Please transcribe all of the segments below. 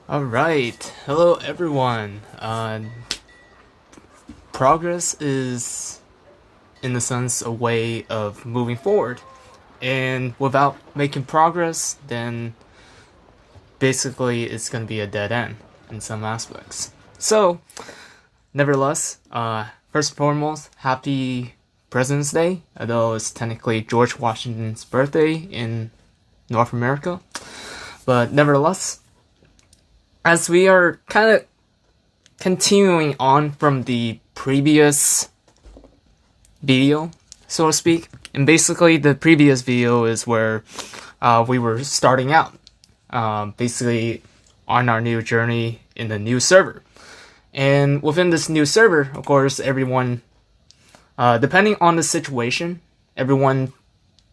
Alright, hello everyone. Progress is, in a sense, a way of moving forward. And without making progress, then basically it's going to be a dead end in some aspects. So, nevertheless, first and foremost, happy President's Day, although it's technically George Washington's birthday in North America. But nevertheless, as we are kind of continuing on from the previous video, so to speak, and basically the previous video is where we were starting out, basically on our new journey in the new server. And within this new server, of course, everyone, depending on the situation, everyone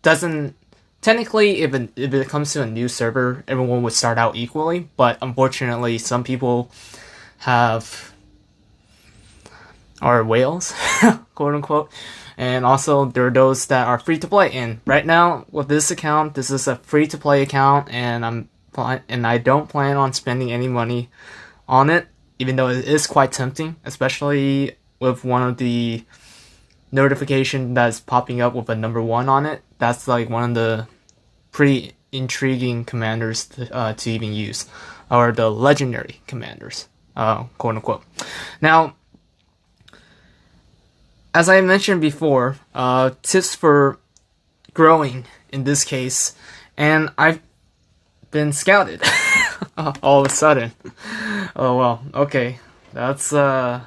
doesn't. Technically, if it comes to a new server, everyone would start out equally, but unfortunately, some people are whales, quote unquote, and also there are those that are free to play. And right now, with this account, this is a free to play account, and I don't plan on spending any money on it, even though it is quite tempting, especially with one of the notification that's popping up with a number 1 on it. That's like one of the pretty intriguing commanders to even use, or the legendary commanders, quote unquote. Now, as I mentioned before, tips for growing in this case, and I've been scouted all of a sudden. Oh well, okay, that's kind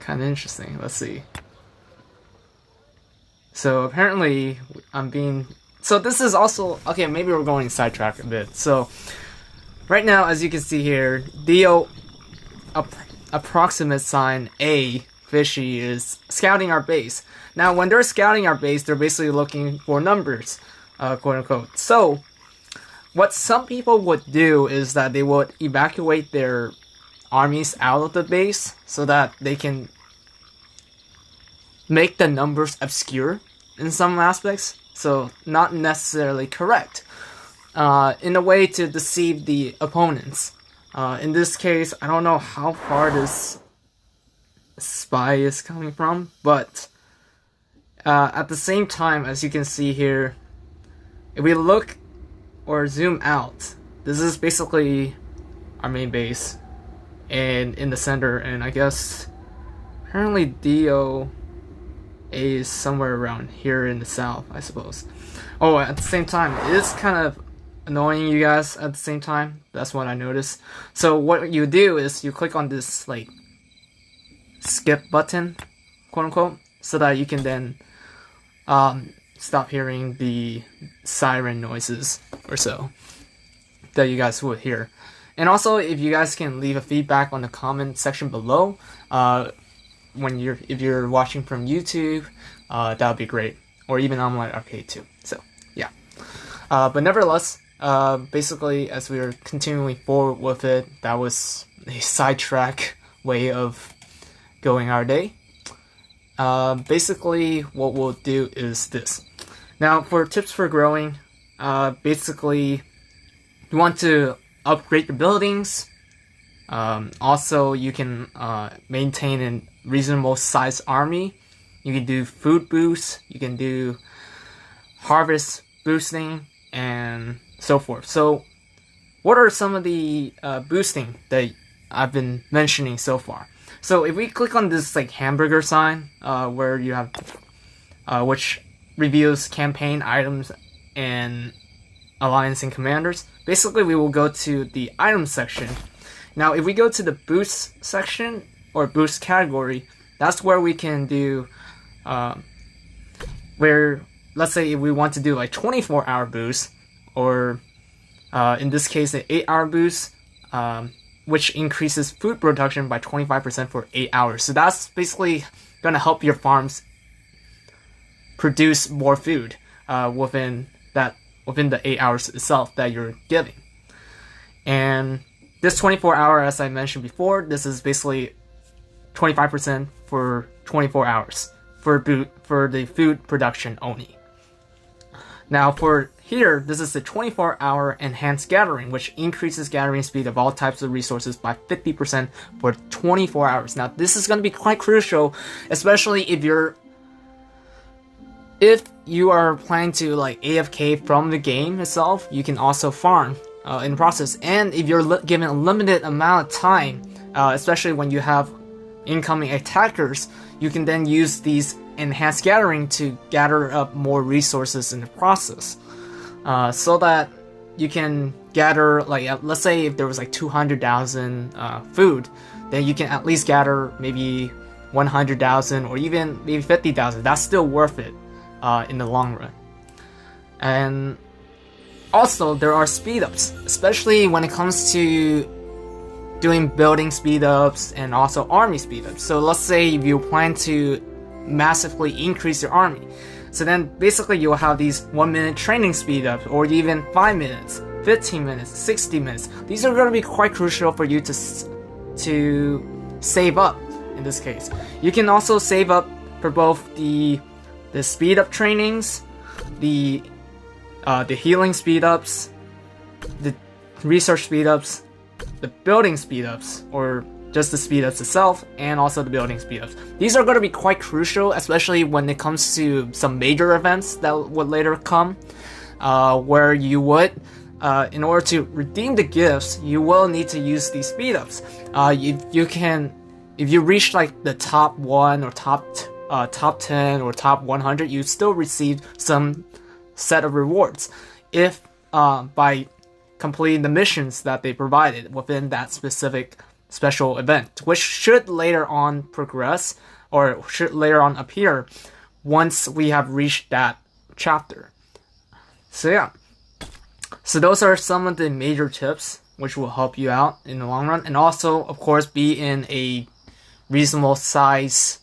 of interesting. Let's see. So apparently so this is also, okay, maybe we're going sidetrack a bit. So right now, as you can see here, Dio approximate sign A Fishy is scouting our base. Now when they're scouting our base, they're basically looking for numbers, quote unquote. So what some people would do is that they would evacuate their armies out of the base so that they can make the numbers obscure in some aspects, so not necessarily correct, in a way to deceive the opponents. In this case, I don't know how far this spy is coming from, but at the same time, as you can see here, if we look or zoom out, this is basically our main base, and in the center, and I guess apparently DO is somewhere around here in the south, I suppose. Oh, at the same time, it is kind of annoying you guys at the same time. That's what I noticed. So what you do is you click on this like skip button, quote unquote, so that you can then stop hearing the siren noises or so that you guys would hear. And also, if you guys can leave a feedback on the comment section below, if you're watching from YouTube, that would be great, or even on my arcade too. So yeah, but nevertheless, basically, as we were continuing forward with it, that was a sidetrack way of going our day. Basically, what we'll do is this. Now, for tips for growing, basically, you want to upgrade your buildings. Also, you can maintain a reasonable sized army. You can do food boosts, you can do harvest boosting, and so forth. So what are some of the boosting that I've been mentioning so far? So if we click on this like hamburger sign, where you have which reveals campaign items and alliance and commanders, basically we will go to the item section. Now if we go to the boost section or boost category, that's where we can do where, let's say if we want to do like 24-hour boost, or in this case an 8-hour boost, which increases food production by 25% for 8 hours. So that's basically gonna help your farms produce more food within the 8 hours itself that you're giving. And this 24-hour, as I mentioned before, this is basically 25% for 24 hours for the food production only. Now for here, this is the 24-hour enhanced gathering, which increases gathering speed of all types of resources by 50% for 24 hours. Now, this is going to be quite crucial, especially if you are planning to like AFK from the game itself. You can also farm in the process, and if you're given a limited amount of time, especially when you have incoming attackers, you can then use these enhanced gathering to gather up more resources in the process. So that you can gather, like, let's say if there was like 200,000 food, then you can at least gather maybe 100,000 or even maybe 50,000. That's still worth it in the long run. And also, there are speed-ups, especially when it comes to doing building speed-ups and also army speed-ups. So let's say if you plan to massively increase your army, so then basically you'll have these 1 minute training speed ups, or even 5 minutes, 15 minutes, 60 minutes. These are going to be quite crucial for you to save up in this case. You can also save up for both the speed up trainings, the healing speed ups, the research speed ups, the building speed ups, or just the speed ups itself, and also the building speed ups. These are going to be quite crucial, especially when it comes to some major events that would later come, where you would, in order to redeem the gifts, you will need to use these speed ups. If you reach like the top 1 or top 10 or top 100, you still receive some set of rewards if by completing the missions that they provided within that specific special event, which should later on progress, or should later on appear once we have reached that chapter. So yeah, so those are some of the major tips which will help you out in the long run, and also of course be in a reasonable size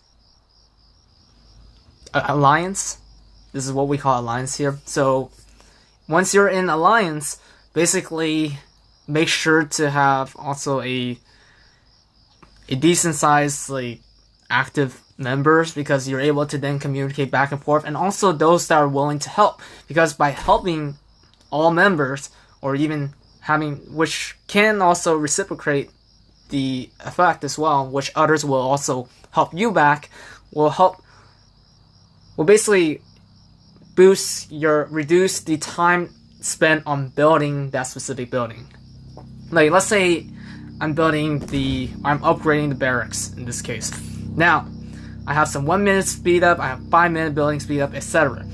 alliance. This is what we call alliance here. So once you're in alliance, basically make sure to have also a decent sized like active members, because you're able to then communicate back and forth, and also those that are willing to help, because by helping all members, or even having, which can also reciprocate the effect as well, which others will also help you back, will basically reduce the time spent on building that specific building. Like, let's say I'm upgrading the barracks in this case. Now, I have some 1 minute speed up, I have 5 minute building speed up, etc.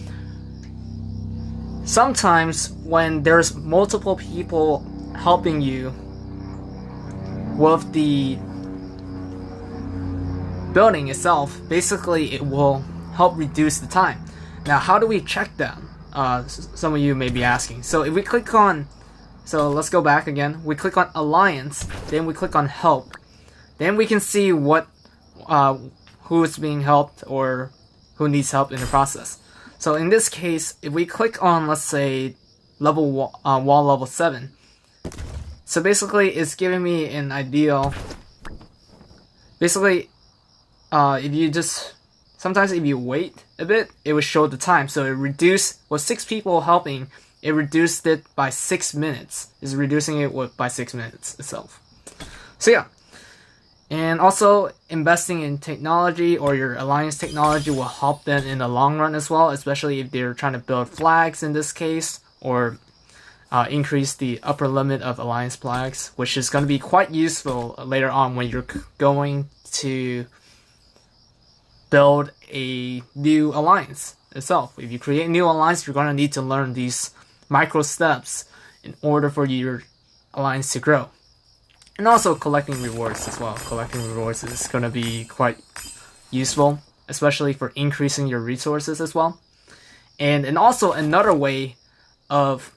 Sometimes when there's multiple people helping you with the building itself, basically it will help reduce the time. Now, how do we check that? Some of you may be asking. So if we click on, so let's go back again. We click on Alliance, then we click on Help. Then we can see who is being helped or who needs help in the process. So in this case, if we click on, let's say, wall level 7. So basically, it's giving me an ideal. Basically, sometimes if you wait a bit, it will show the time. So it reduced, with 6 people helping, it reduced it by 6 minutes. It's reducing it by 6 minutes itself. So yeah. And also, investing in technology or your alliance technology will help them in the long run as well, especially if they're trying to build flags in this case, or increase the upper limit of alliance flags, which is going to be quite useful later on when you're going to build a new alliance itself. If you create a new alliance, you're going to need to learn these micro steps in order for your alliance to grow. And also collecting rewards as well. Collecting rewards is going to be quite useful, especially for increasing your resources as well. And also another way of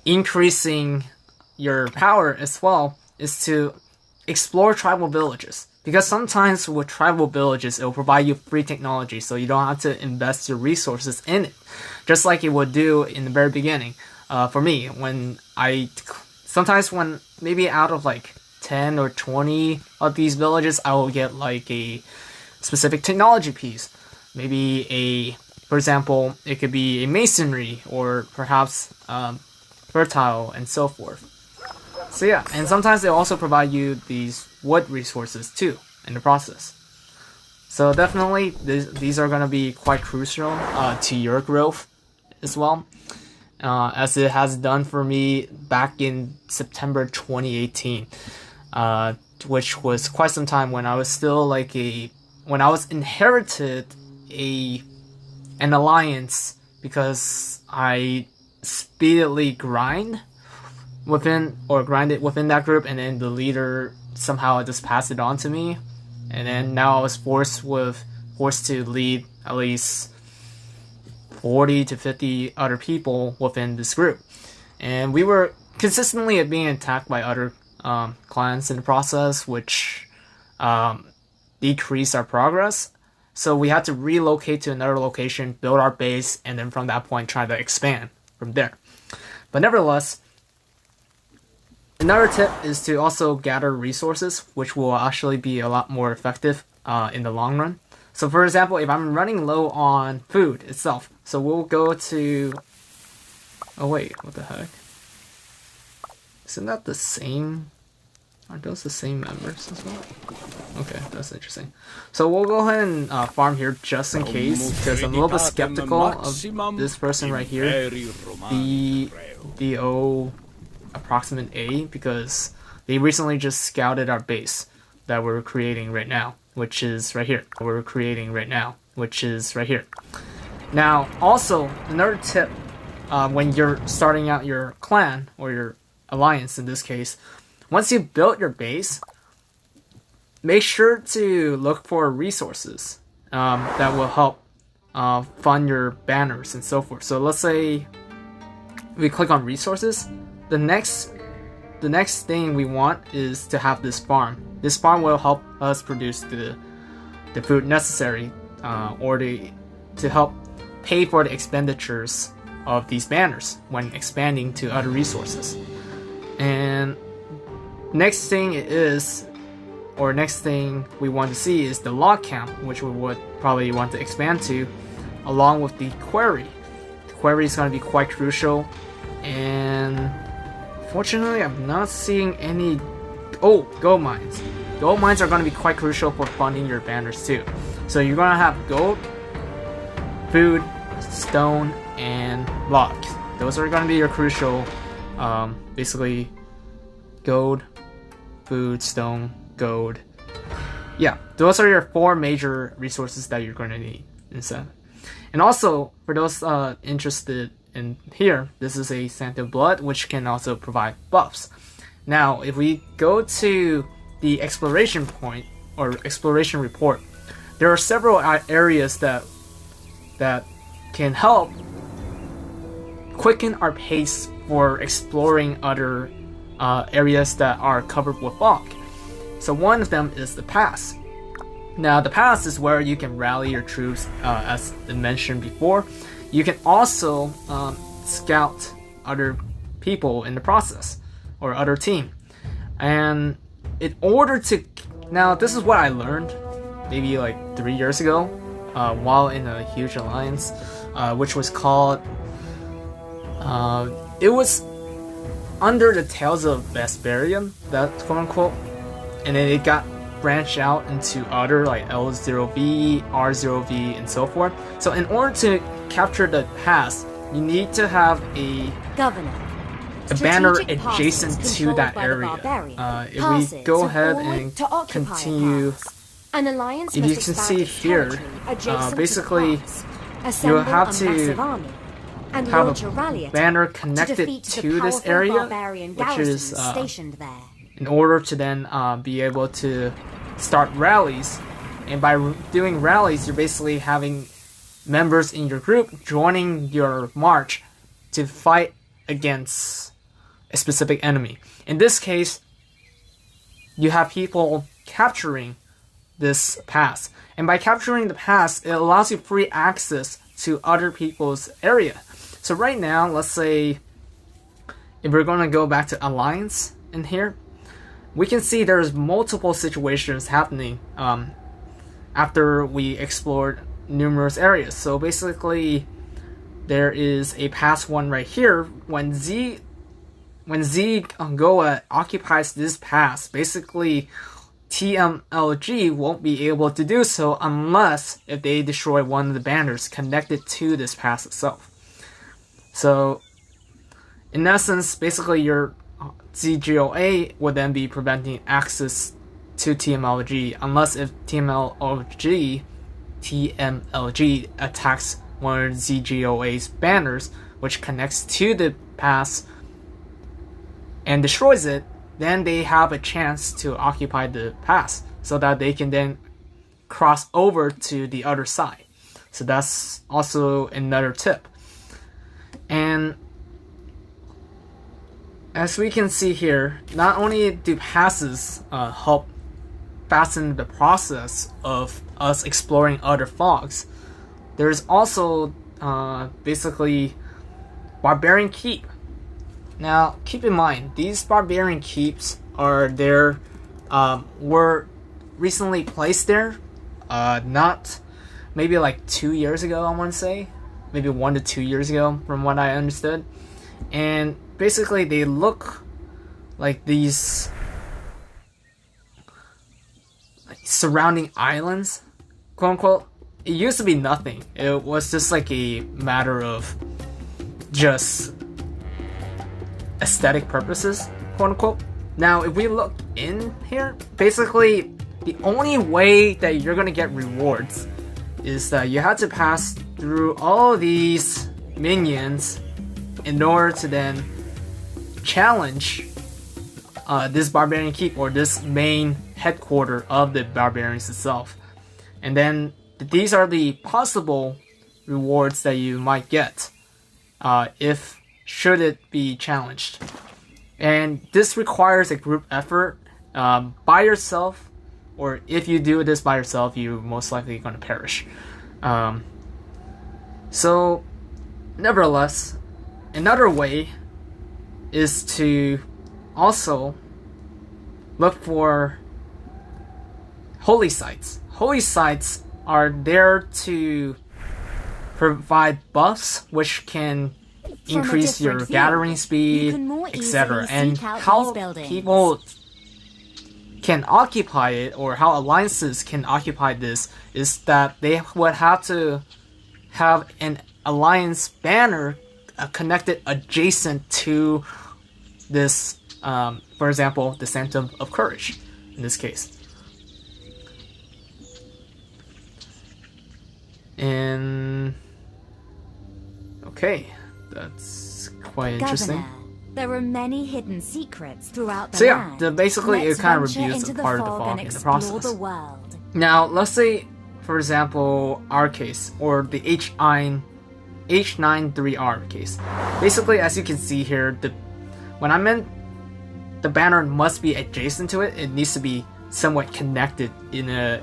increasing your power as well is to explore tribal villages. Because sometimes with tribal villages, it will provide you free technology, so you don't have to invest your resources in it. Just like it would do in the very beginning. For me, sometimes when maybe out of like 10 or 20 of these villages, I will get like a specific technology piece. Maybe For example, it could be a masonry or perhaps fertile and so forth. So yeah, and sometimes they also provide you these wood resources too in the process. So definitely these are going to be quite crucial to your growth as well, as it has done for me back in September 2018, which was quite some time when I was still when I was inherited an alliance because I speedily grinded within that group, and then the leader somehow just passed it on to me, and then now I was forced to lead at least 40 to 50 other people within this group, and we were consistently being attacked by other clans in the process, which decreased our progress. So we had to relocate to another location, build our base, and then from that point try to expand from there. But nevertheless, another tip is to also gather resources, which will actually be a lot more effective in the long run. So for example, if I'm running low on food itself, so we'll go to... Oh wait, what the heck? Isn't that the same? Are those the same members as well? Okay, that's interesting. So we'll go ahead and farm here just in case, because I'm a little bit skeptical of this person right here, BO approximate A, because they recently just scouted our base that we're creating right now, which is right here. Now, also, another tip, when you're starting out your clan, or your alliance in this case, once you build your base, make sure to look for resources that will help fund your banners and so forth. So let's say we click on resources. The next thing we want is to have this farm. This farm will help us produce the food necessary to help pay for the expenditures of these banners when expanding to other resources. And next thing we want to see is the log camp, which we would probably want to expand to, along with the quarry. The quarry is going to be quite crucial, and fortunately I'm not seeing any... Oh, gold mines. Gold mines are going to be quite crucial for funding your banners too. So you're going to have gold, food, stone, and logs. Those are going to be your crucial, basically, gold, food, stone, gold. Yeah, those are your 4 major resources that you're going to need instead. And also, for those interested in here, this is a Santo Blood, which can also provide buffs. Now, if we go to the exploration point, or exploration report, there are several areas that can help quicken our pace for exploring other areas that are covered with fog. So one of them is the pass. Now the pass is where you can rally your troops, as mentioned before. You can also scout other people in the process, or other team. And in order to... Now this is what I learned maybe like 3 years ago, while in a huge alliance, which was called... it was under the Tales of Vesperian, that quote unquote, and then it got branched out into other like L0V, R0V, and so forth. So in order to capture the pass, you need to have a banner adjacent to that area. If we go ahead and continue, if you can see here, basically you'll have to have a banner connected to this area, which is in order to then be able to start rallies. And by doing rallies, you're basically having members in your group joining your march to fight against a specific enemy. In this case, you have people capturing this pass, and by capturing the pass, it allows you free access to other people's area. So right now, let's say if we're going to go back to Alliance in here, we can see there's multiple situations happening after we explored numerous areas. So basically, there is a pass 1 right here. When Z Goa occupies this pass, basically TMLG won't be able to do so unless if they destroy one of the banners connected to this pass itself. So, in essence, basically your ZGOA would then be preventing access to TMLG unless if TMLG attacks one of ZGOA's banners, which connects to the pass and destroys it. Then they have a chance to occupy the pass so that they can then cross over to the other side. So that's also another tip. And as we can see here, not only do passes help fasten the process of us exploring other fogs, there's also basically Barbarian Keep. Now, keep in mind, these Barbarian Keeps are there, were recently placed there, not maybe like 2 years ago, I want to say, maybe 1 to 2 years ago, from what I understood. And basically, they look like these surrounding islands, quote unquote. It used to be nothing. It was just like a matter of just aesthetic purposes, quote unquote. Now, if we look in here, basically the only way that you're gonna get rewards is that you have to pass through all of these minions in order to then challenge this Barbarian Keep, or this main headquarter of the barbarians itself. And then these are the possible rewards that you might get if should it be challenged. And this requires a group effort. By yourself, or if you do this by yourself, you're most likely going to perish. So, nevertheless, another way is to also look for holy sites. Holy sites are there to provide buffs which can increase your gathering speed, etc. And how people can occupy it, or how alliances can occupy this, is that they would have to have an alliance banner connected adjacent to this, for example, the Sanctum of Courage, in this case. And okay, that's quite interesting. Governor, there are many hidden secrets throughout the So yeah, land. basically Let's it kind of venture reviews into a part of the fog fog and in the explore process. the world. Now, let's say, for example, our case, or the H93R case. Basically, as you can see here, when I meant the banner must be adjacent to it, it needs to be somewhat connected in a,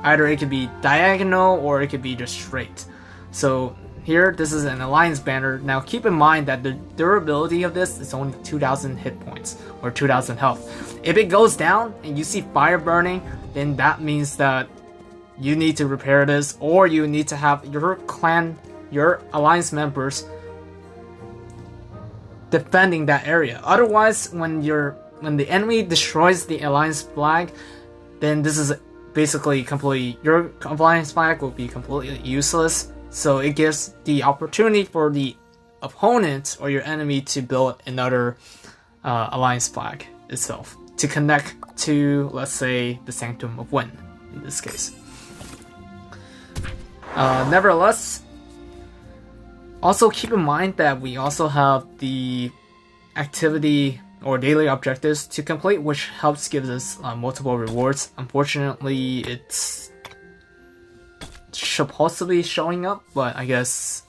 either it could be diagonal or it could be just straight. So here, this is an alliance banner. Now keep in mind that the durability of this is only 2,000 hit points, or 2,000 health. If it goes down and you see fire burning, then that means that you need to repair this, or you need to have your clan, your alliance members defending that area. Otherwise, when the enemy destroys the alliance flag, then this is basically your alliance flag will be completely useless. So it gives the opportunity for the opponent or your enemy to build another alliance flag itself to connect to, let's say, the Sanctum of Wind in this case. Nevertheless, also keep in mind that we also have the activity or daily objectives to complete, which helps give us multiple rewards. Unfortunately, it's supposed to be showing up, but I guess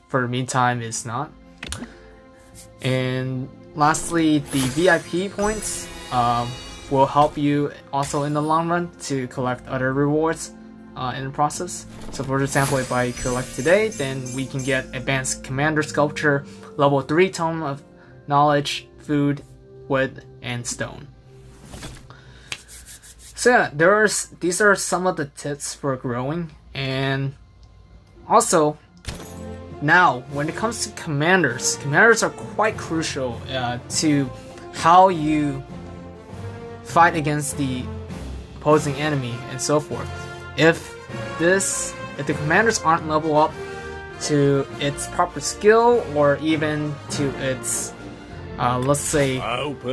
for the meantime it's not. And lastly, the VIP points will help you also in the long run to collect other rewards in the process. So for example, if I collect today, then we can get Advanced Commander Sculpture, Level 3 Tome of Knowledge, Food, Wood, and Stone. So yeah, these are some of the tips for growing. And also, now when it comes to commanders are quite crucial to how you fight against the opposing enemy and so forth. If the commanders aren't level up to its proper skill or even to its let's say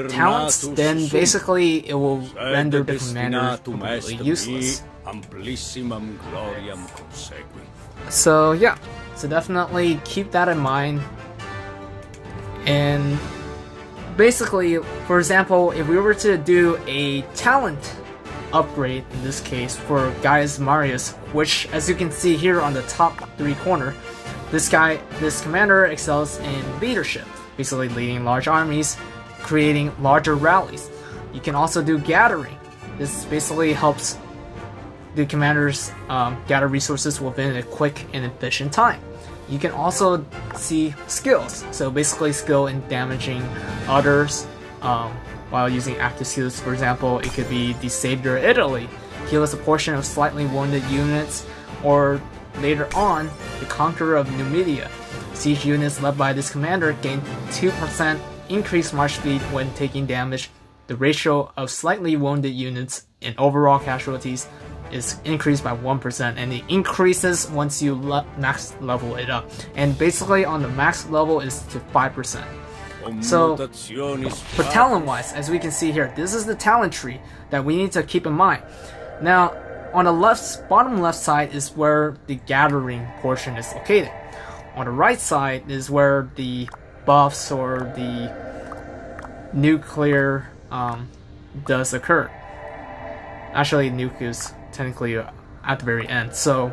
talents, then basically it will render the commander completely useless. So yeah, so definitely keep that in mind. And basically, for example, if we were to do a talent upgrade in this case for Gaius Marius, which as you can see here on the top 3 corner, this commander excels in leadership, basically leading large armies, creating larger rallies. You can also do gathering. This basically helps the commanders gather resources within a quick and efficient time. You can also see skills, so basically skill in damaging others while using active skills. For example, it could be the Savior of Italy, heal us a portion of slightly wounded units, or later on, the Conqueror of Numidia. Siege units led by this commander gain 2% increased march speed when taking damage. The ratio of slightly wounded units and overall casualties is increased by 1%, and it increases once you max level it up. And basically on the max level is to 5%. So for talent wise, as we can see here, this is the talent tree that we need to keep in mind. Now on the bottom left side is where the gathering portion is located. On the right side is where the buffs or the nuclear does occur. Actually, nuke is technically at the very end. So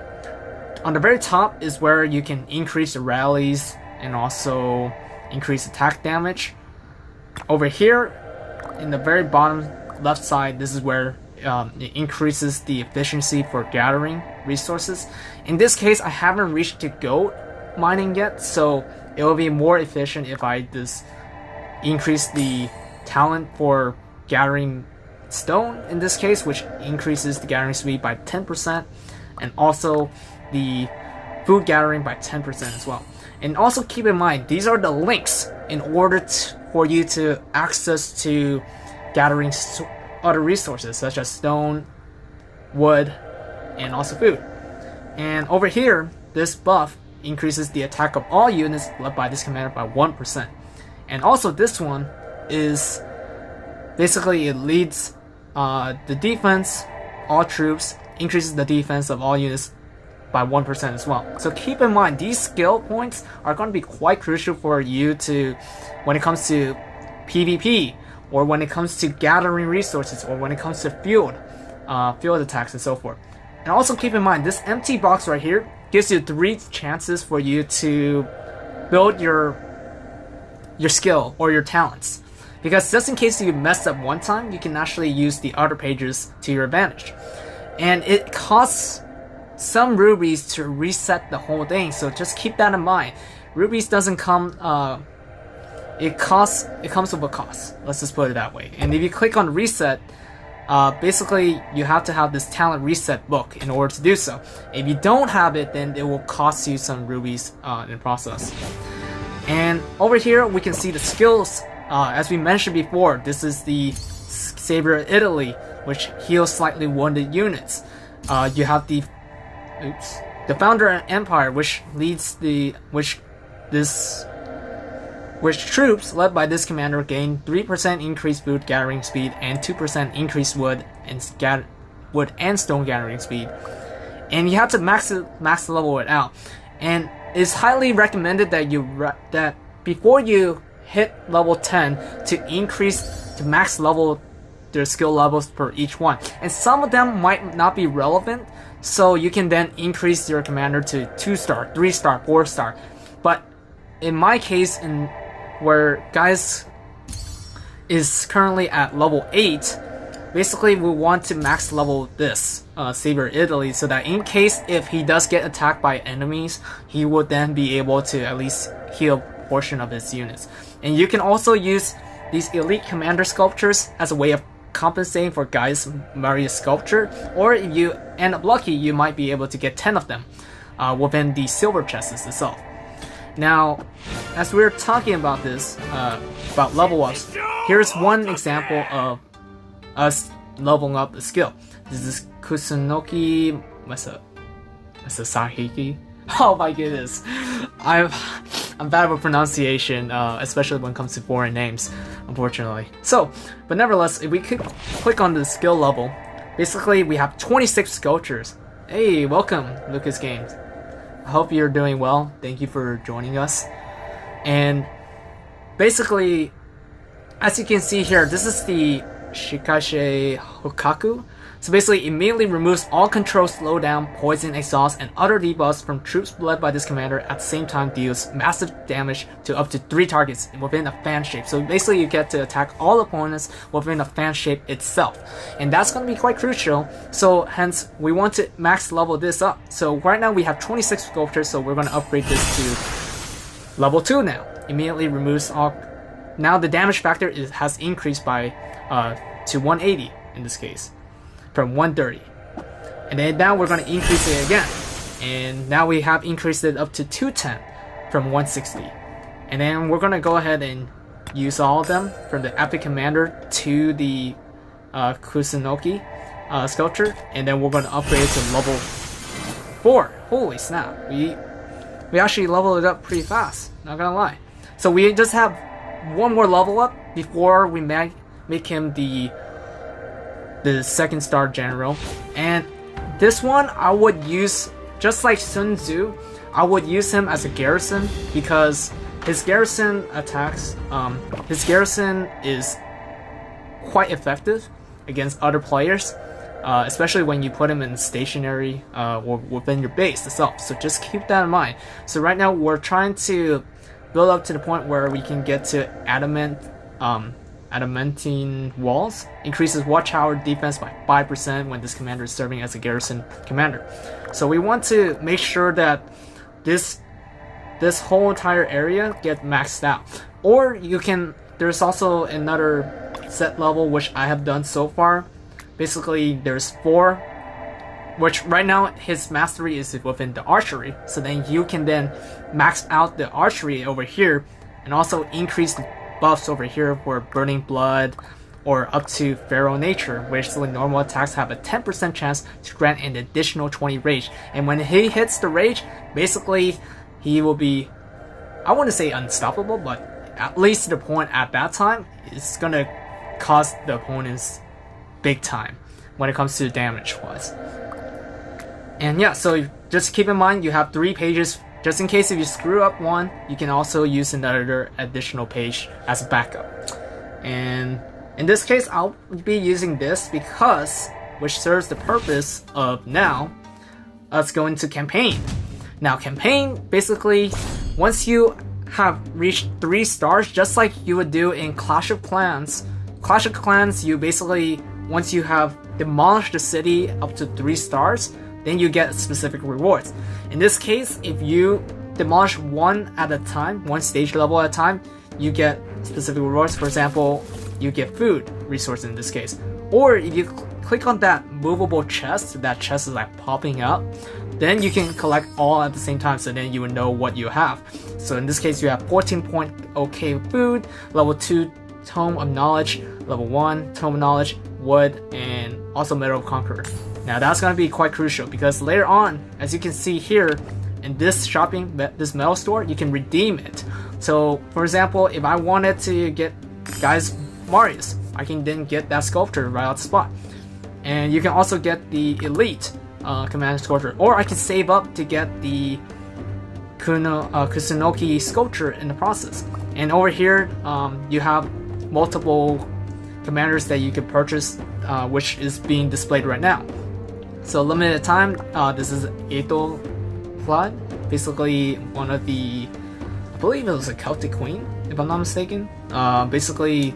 on the very top is where you can increase the rallies and also increase attack damage. Over here in the very bottom left side, this is where it increases the efficiency for gathering resources. In this case, I haven't reached to gold mining yet, so it will be more efficient if I just increase the talent for gathering stone in this case, which increases the gathering speed by 10%, and also the food gathering by 10% as well. And also keep in mind, these are the links in order for you to access to gathering other resources such as stone, wood, and also food. And over here, this buff increases the attack of all units led by this commander by 1%. And also this one is basically it leads the defense, all troops, increases the defense of all units by 1% as well. So keep in mind, these skill points are going to be quite crucial for you to, when it comes to PvP, or when it comes to gathering resources, or when it comes to field attacks and so forth. And also keep in mind, this empty box right here gives you 3 chances for you to build your skill or your talents. Because just in case you mess up one time, you can actually use the other pages to your advantage. And it costs some rubies to reset the whole thing, so just keep that in mind. Rubies doesn't come, it comes with a cost. Let's just put it that way. And if you click on reset, basically you have to have this talent reset book in order to do so. If you don't have it, then it will cost you some rubies in the process. And over here we can see the skills. As we mentioned before, this is the Savior of Italy, which heals slightly wounded units. You have the Founder of Empire, which troops led by this commander gain 3% increased food gathering speed and 2% increased wood and stone gathering speed. And you have to max level it out. And it's highly recommended that before you hit level 10 to max level their skill levels for each one. And some of them might not be relevant, so you can then increase your commander to 2-star, 3-star, 4-star. But in my case, where Gaius is currently at level 8, basically we want to max level this Savior Italy, so that in case if he does get attacked by enemies, he would then be able to at least heal a portion of his units. And you can also use these elite commander sculptures as a way of compensating for Gaius Marius sculpture, or if you end up lucky, you might be able to get 10 of them within the silver chests itself. Now, as we're talking about this, about level ups, here's one example of us leveling up a skill. This is Kusunoki Masasahiki. Oh my goodness, I'm bad with pronunciation, especially when it comes to foreign names, unfortunately. So, but nevertheless, if we could click on the skill level, basically we have 26 sculptures. Hey, welcome, Lucas Games. I hope you're doing well. Thank you for joining us. And basically, as you can see here, this is the Shikashe Hokaku. So basically, immediately removes all control, slowdown, poison, exhaust, and other debuffs from troops led by this commander. At the same time, deals massive damage to up to 3 targets within a fan shape. So basically, you get to attack all opponents within a fan shape itself, and that's going to be quite crucial. So hence, we want to max level this up. So right now we have 26 sculptures, so we're going to upgrade this to level 2 now. Immediately removes all. Now the damage factor has increased by to 180 in this case, from 130, and then now we're going to increase it again, and now we have increased it up to 210 from 160, and then we're going to go ahead and use all of them from the epic commander to the Kusunoki sculpture, and then we're going to upgrade it to level 4. Holy snap, we actually leveled it up pretty fast, not gonna lie. So we just have one more level up before we make him the 2nd star general, and this one I would use, just like Sun Tzu, I would use him as a garrison, because his garrison attacks, his garrison is quite effective against other players, especially when you put him in stationary or within your base itself. So just keep that in mind. So right now we're trying to build up to the point where we can get to adamantine walls. Increases watchtower defense by 5% when this commander is serving as a garrison commander. So we want to make sure that this whole entire area gets maxed out. Or you can, there's also another set level which I have done so far. Basically there's 4, which right now his mastery is within the archery, so then you can then max out the archery over here and also increase the buffs over here for burning blood or up to feral nature, which the normal attacks have a 10% chance to grant an additional 20 rage, and when he hits the rage, basically he will be, I wouldn't say unstoppable, but at least to the point at that time it's gonna cost the opponents big time when it comes to damage wise. And yeah, so just keep in mind you have 3 pages, just in case if you screw up one, you can also use another additional page as a backup. And in this case, I'll be using this because, which serves the purpose of now us going to campaign. Now campaign, basically, once you have reached 3 stars, just like you would do in Clash of Clans, you basically, once you have demolished the city up to 3 stars, then you get specific rewards. In this case, if you demolish one at a time, one stage level at a time, you get specific rewards. For example, you get food resource in this case. Or if you click on that movable chest, that chest is like popping up, then you can collect all at the same time, so then you will know what you have. So in this case, you have 14.0k food, level 2 Tome of Knowledge, level 1 Tome of Knowledge, wood, and also Metal of Conqueror. Now that's going to be quite crucial because later on, as you can see here, in this this metal store, you can redeem it. So for example, if I wanted to get Gaius Marius, I can then get that sculpture right out the spot. And you can also get the elite commander sculpture, or I can save up to get the Kusunoki sculpture in the process. And over here, you have multiple commanders that you can purchase, which is being displayed right now. So limited time, this is Edo Flood, basically one of the, I believe it was a Celtic queen, if I'm not mistaken. Basically,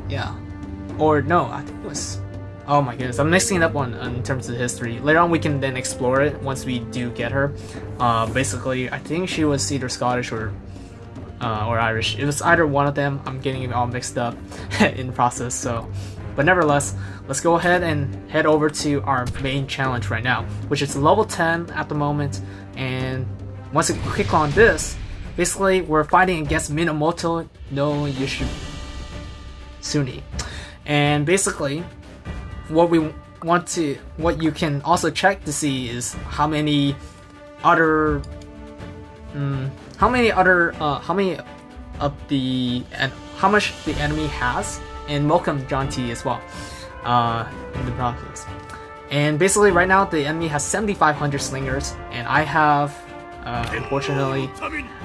yeah, or no, I think it was, oh my goodness, I'm mixing it up in terms of history. Later on we can then explore it once we do get her. Basically, I think she was either Scottish or or Irish. It was either one of them. I'm getting it all mixed up in the process. So, but nevertheless, let's go ahead and head over to our main challenge right now, which is level 10 at the moment. And once you click on this, basically we're fighting against Minamoto no Yoshitsune. And basically, what you can also check to see is how many other how much the enemy has, and welcome John T as well in the process. And basically right now the enemy has 7,500 slingers, and I have unfortunately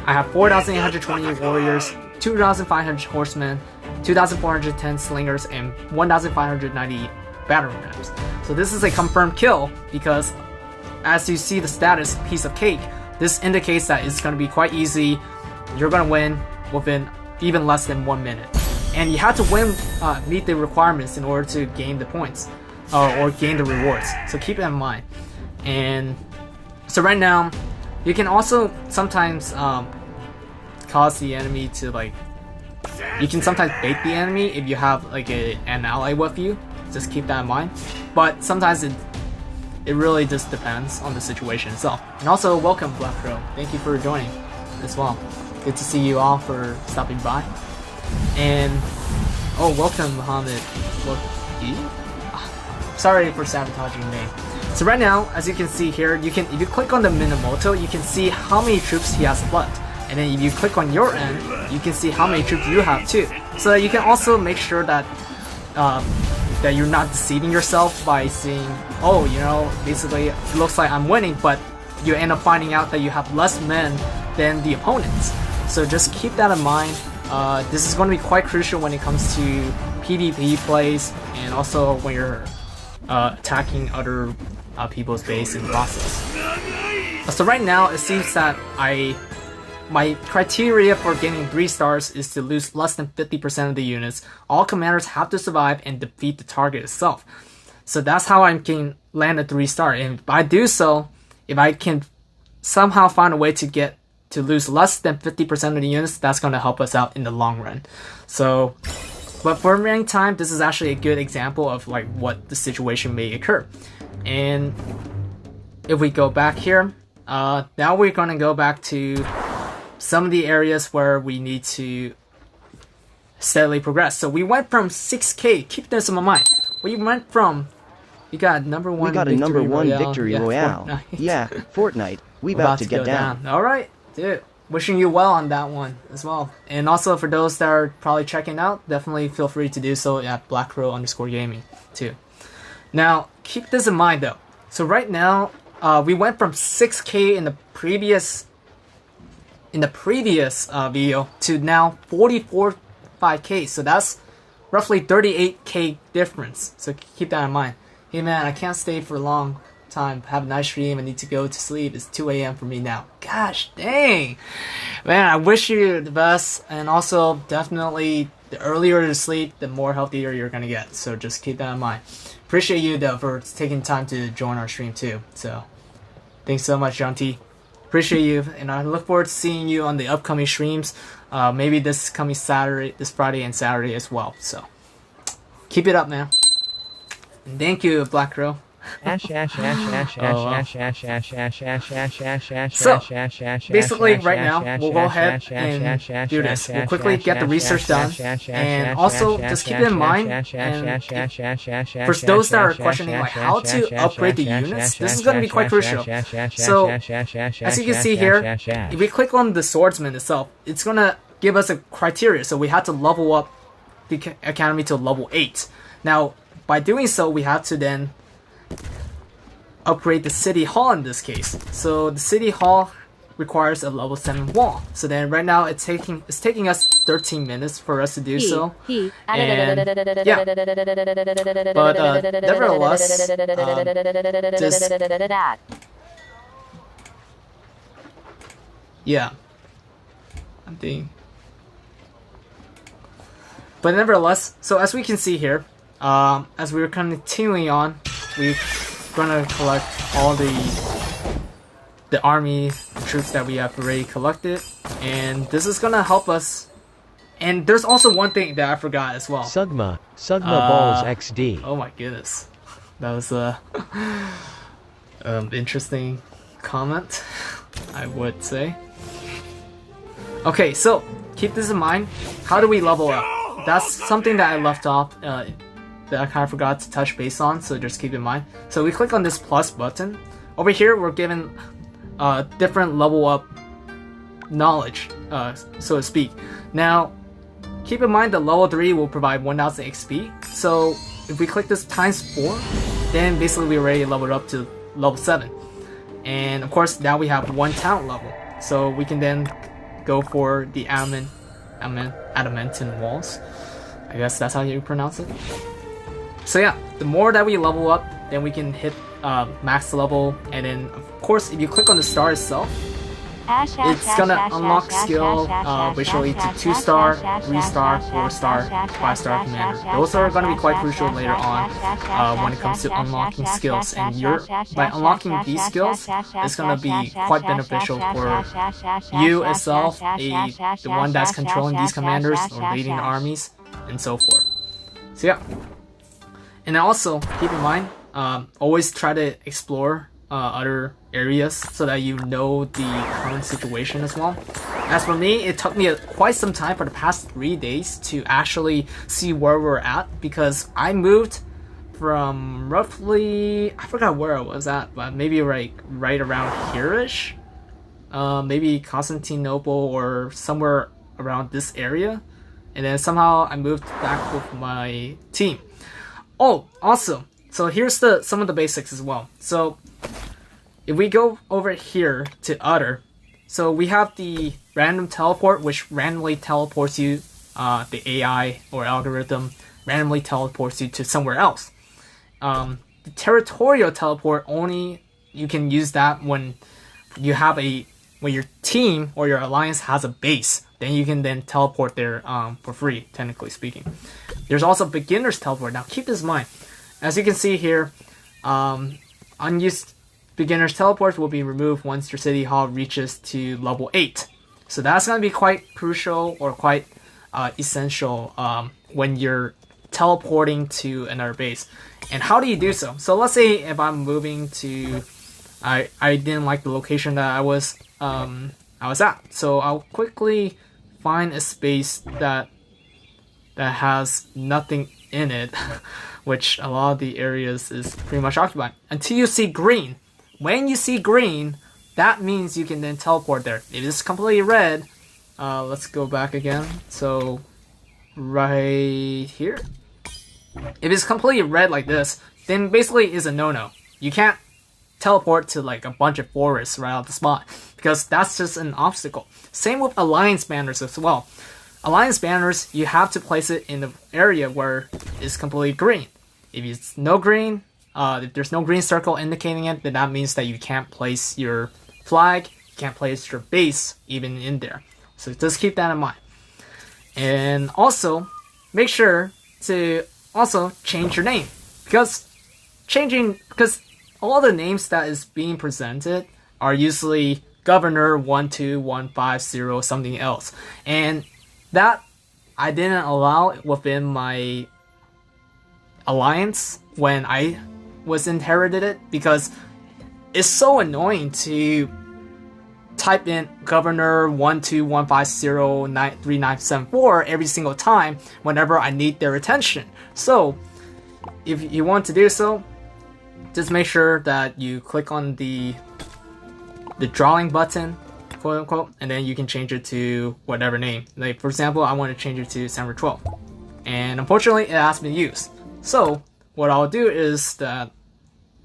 I have 4,820 warriors, 2,500 horsemen, 2,410 slingers, and 1,590 battering rams. So this is a confirmed kill, because as you see the status piece of cake, this indicates that it's going to be quite easy. You're going to win within even less than 1 minute. And you have to meet the requirements in order to gain the points or gain the rewards. So keep that in mind. And so right now, you can also sometimes cause the enemy to you can sometimes bait the enemy if you have an ally with you. Just keep that in mind. But sometimes it really just depends on the situation itself. And also, welcome Black Crow. Thank you for joining as well. Good to see you all for stopping by. And oh, welcome Muhammad. Sorry for sabotaging your name. So right now, as you can see here, if you click on the Minamoto, you can see how many troops he has left. And then if you click on your end, you can see how many troops you have too. So that you can also make sure that that you're not deceiving yourself by seeing, oh, basically it looks like I'm winning, but you end up finding out that you have less men than the opponents. So just keep that in mind. This is going to be quite crucial when it comes to PvP plays, and also when you're attacking other people's base in the process. So right now it seems that my criteria for getting 3 stars is to lose less than 50% of the units. All commanders have to survive and defeat the target itself. So that's how I can land a 3-star. And if I do so, if I can somehow find a way to lose less than 50% of the units, that's going to help us out in the long run. So, but for rank time, this is actually a good example of what the situation may occur. And if we go back here, now we're going to go back to some of the areas where we need to steadily progress. So we went from 6k, keep this in mind. We got a number one victory royale. Yeah, Fortnite. We about to get down. Alright, dude. Wishing you well on that one as well. And also for those that are probably checking out, definitely feel free to do so at blackcrow_gaming too. Now, keep this in mind though. So right now, we went from 6k in the previous video to now 5k, so that's roughly 38k difference. So keep that in mind. Hey man, I can't stay for a long time. Have a nice stream. I need to go to sleep. It's 2 a.m. for me now. Gosh dang, man, I wish you the best. And also, definitely, the earlier you sleep, the more healthier you're gonna get. So just keep that in mind. Appreciate you though for taking time to join our stream too. So thanks so much, John T. Appreciate you, and I look forward to seeing you on the upcoming streams. Maybe this coming Saturday, this Friday and Saturday as well. So keep it up, man. And thank you, Black Crow. So basically right now we'll go ahead and do this. We'll quickly get the research done, and also just keep it in mind, and for those that are questioning how to upgrade the units, this is going to be quite crucial. So as you can see here, if we click on the swordsman itself, it's going to give us a criteria. So we have to level up the academy to level 8. Now by doing so, we have to then upgrade the city hall in this case. So the city hall requires a level 7 wall. So then right now it's taking us 13 minutes for us to do so. And yeah, but nevertheless, yeah, I think. But nevertheless, so as we can see here, as we're continuing on, we're gonna collect all the army troops that we have already collected. And this is gonna help us. And there's also one thing that I forgot as well. Sugma Balls XD. Oh my goodness. That was a interesting comment, I would say. Okay, so keep this in mind. How do we level up? That's something that I left off that I kind of forgot to touch base on, so just keep in mind. So we click on this plus button. Over here, we're given different level up knowledge, so to speak. Now, keep in mind that level 3 will provide 1000 XP. So if we click this times 4, then basically we already leveled up to level 7. And of course, now we have 1 talent level. So we can then go for the adamantine walls. I guess that's how you pronounce it. So yeah, the more that we level up, then we can hit max level. And then of course, if you click on the star itself, it's gonna unlock skill which will lead to 2-star, 3-star, 4-star, 5-star commander. Those are gonna be quite crucial later on when it comes to unlocking skills. And by unlocking these skills, it's gonna be quite beneficial for you itself, the one that's controlling these commanders or leading the armies, and so forth. So yeah. And also keep in mind, always try to explore other areas so that you know the current situation as well. As for me, it took me quite some time for the past 3 days to actually see where we're at, because I moved from roughly, I forgot where I was at, but maybe right around here-ish. Maybe Constantinople or somewhere around this area. And then somehow I moved back with my team. Oh, also, so here's some of the basics as well. So if we go over here to other, so we have the random teleport, which randomly teleports you, the AI or algorithm randomly teleports you to somewhere else. The territorial teleport, only you can use that when you have when your team or your alliance has a base, then you can then teleport there for free, technically speaking. There's also beginner's teleport. Now keep this in mind. As you can see here, unused beginner's teleports will be removed once your city hall reaches to level 8. So that's going to be quite crucial or quite essential when you're teleporting to another base. And how do you do so? So let's say if I'm moving to, I didn't like the location that I was at. So I'll quickly find a space that has nothing in it, which a lot of the areas is pretty much occupied, until you see green. When you see green, that means you can then teleport there. If it's completely red, let's go back again. So right here, if it's completely red like this, then basically it's a no-no. You can't teleport to like a bunch of forests right off the spot, because that's just an obstacle. Same with alliance banners as well. Alliance banners, you have to place it in the area where it's completely green. If it's no green, if there's no green circle indicating it, then that means that you can't place your flag, you can't place your base even in there. So just keep that in mind. And also, make sure to also change your name, because all the names that is being presented are usually Governor 12150 something else, and that I didn't allow within my alliance when I was inherited it, because it's so annoying to type in Governor 121503974 every single time whenever I need their attention. So if you want to do so, just make sure that you click on the drawing button, quote unquote, and then you can change it to whatever name. Like for example, I want to change it to December 12th, and unfortunately it hasn't been used. So what I'll do is that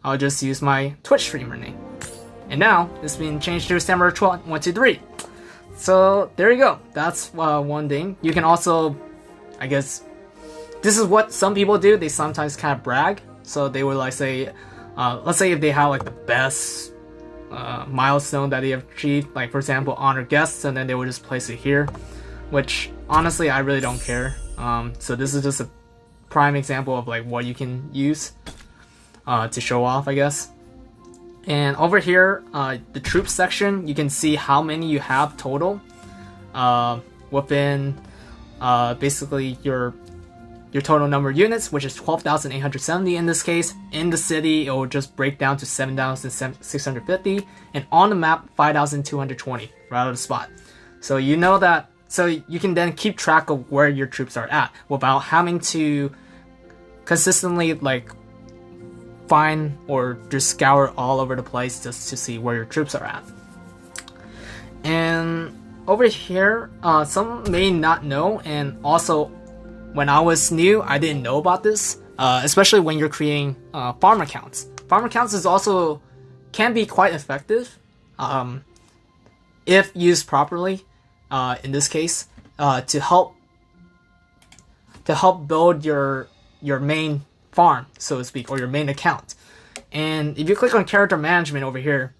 I'll just use my Twitch streamer name, and now it's been changed to December 12th 123. So there you go. That's one thing. You can also, I guess, this is what some people do. They sometimes kind of brag. So they would like say, let's say if they have like the best milestone that they have achieved, like for example honor guests, and then they would just place it here, which honestly I really don't care. So this is just a prime example of like what you can use to show off, I guess. And over here, the troops section, you can see how many you have total. within basically your total number of units, which is 12,870 in this case. In the city, it will just break down to 7,650, and on the map, 5,220 right out of the spot. So you know that, so you can then keep track of where your troops are at without having to consistently like find or just scour all over the place just to see where your troops are at. And over here, some may not know, and also when I was new, I didn't know about this, especially when you're creating farm accounts. Farm accounts can be quite effective if used properly. In this case, to help build your main farm, so to speak, or your main account. And if you click on character management over here,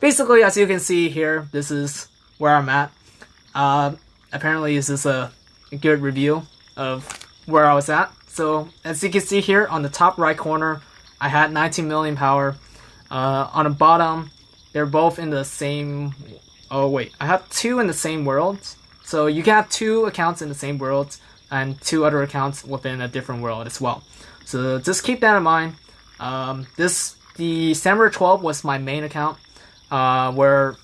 basically, as you can see here, this is where I'm at. Apparently, this is a good review of where I was at. So, as you can see here, on the top right corner, I had 19 million power. On the bottom, they're both in the same... Oh, wait. I have 2 in the same world. So, you can have 2 accounts in the same world, and 2 other accounts within a different world as well. So, just keep that in mind. The Samurai 12 was my main account, where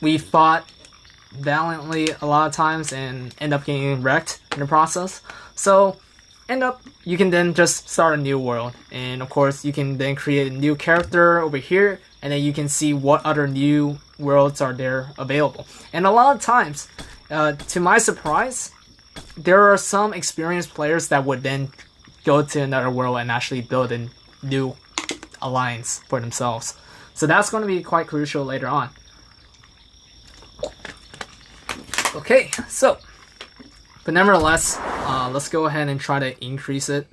we fought valiantly a lot of times and end up getting wrecked in the process. So you can then just start a new world, and of course you can then create a new character over here, and then you can see what other new worlds are there available. And a lot of times, to my surprise, there are some experienced players that would then go to another world and actually build a new alliance for themselves. So that's going to be quite crucial later on. Okay, so, but nevertheless, let's go ahead and try to increase it.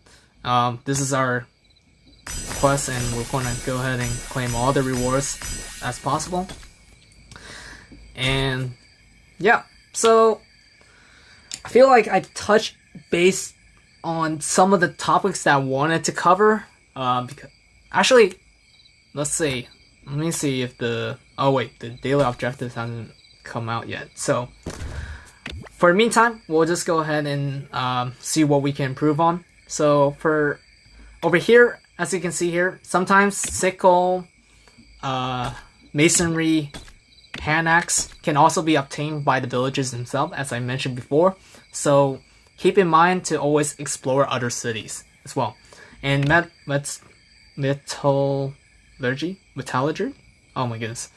This is our quest, and we're going to go ahead and claim all the rewards as possible. And yeah, so I feel like I touched base on some of the topics that I wanted to cover. Because actually, let's see. Let me see if the daily objectives hasn't come out yet. So for the meantime, we'll just go ahead and see what we can improve on. So for over here, as you can see here, sometimes sickle, masonry, hand axe can also be obtained by the villagers themselves, as I mentioned before. So keep in mind to always explore other cities as well. And metallurgy? Oh my goodness.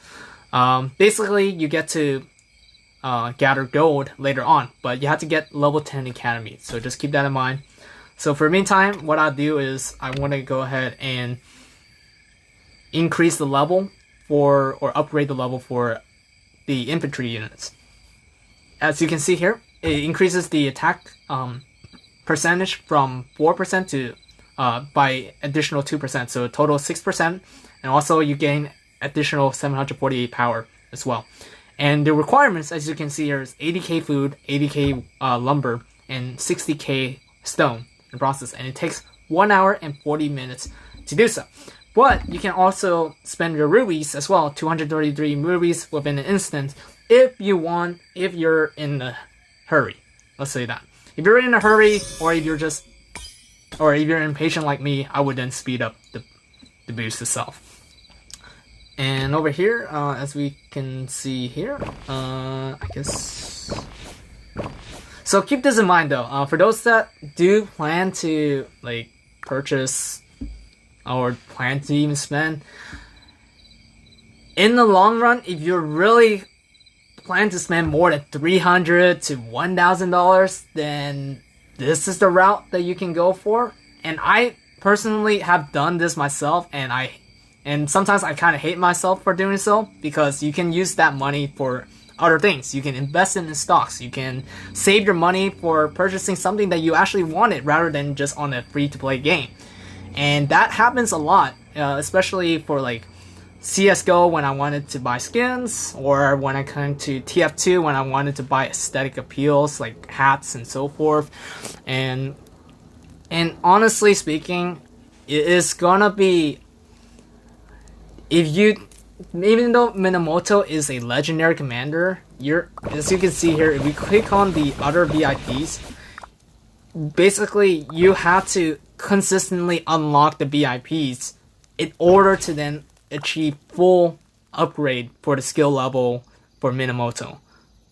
Basically, you get to gather gold later on, but you have to get level 10 academy, so just keep that in mind. So for the meantime, what I'll do is I want to go ahead and increase the level or upgrade the level for the infantry units. As you can see here, it increases the attack percentage from 4% to by additional 2%, so a total of 6%, and also you gain additional 748 power as well. And the requirements, as you can see here, is 80k food, 80k lumber, and 60k stone in the process, and it takes 1 hour and 40 minutes to do so. But you can also spend your rubies as well, 233 rubies within an instant, if you want, if you're in a hurry. Let's say that. If you're in a hurry, or if you're impatient like me, I would then speed up the boost itself. And over here, as we can see here, I guess... So keep this in mind though, for those that do plan to like purchase or plan to even spend, in the long run, if you really plan to spend more than $300 to $1,000, then this is the route that you can go for. And I personally have done this myself, and sometimes I kind of hate myself for doing so, because you can use that money for other things. You can invest in stocks. You can save your money for purchasing something that you actually wanted rather than just on a free-to-play game. And that happens a lot, especially for like CSGO when I wanted to buy skins, or when I came to TF2 when I wanted to buy aesthetic appeals like hats and so forth. And honestly speaking, it is gonna be, even though Minamoto is a legendary commander, as you can see here, if we click on the other VIPs, basically you have to consistently unlock the VIPs in order to then achieve full upgrade for the skill level for Minamoto.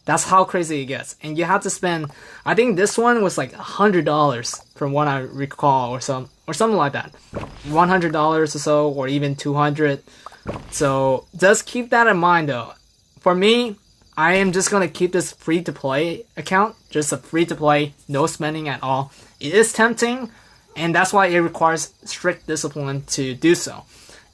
That's how crazy it gets. And you have to spend, I think this one was like $100 from what I recall, or something like that. $100 or so, or even $200. So just keep that in mind though. For me, I am just gonna keep this free to play account, just a free to play, no spending at all. It is tempting, and that's why it requires strict discipline to do so.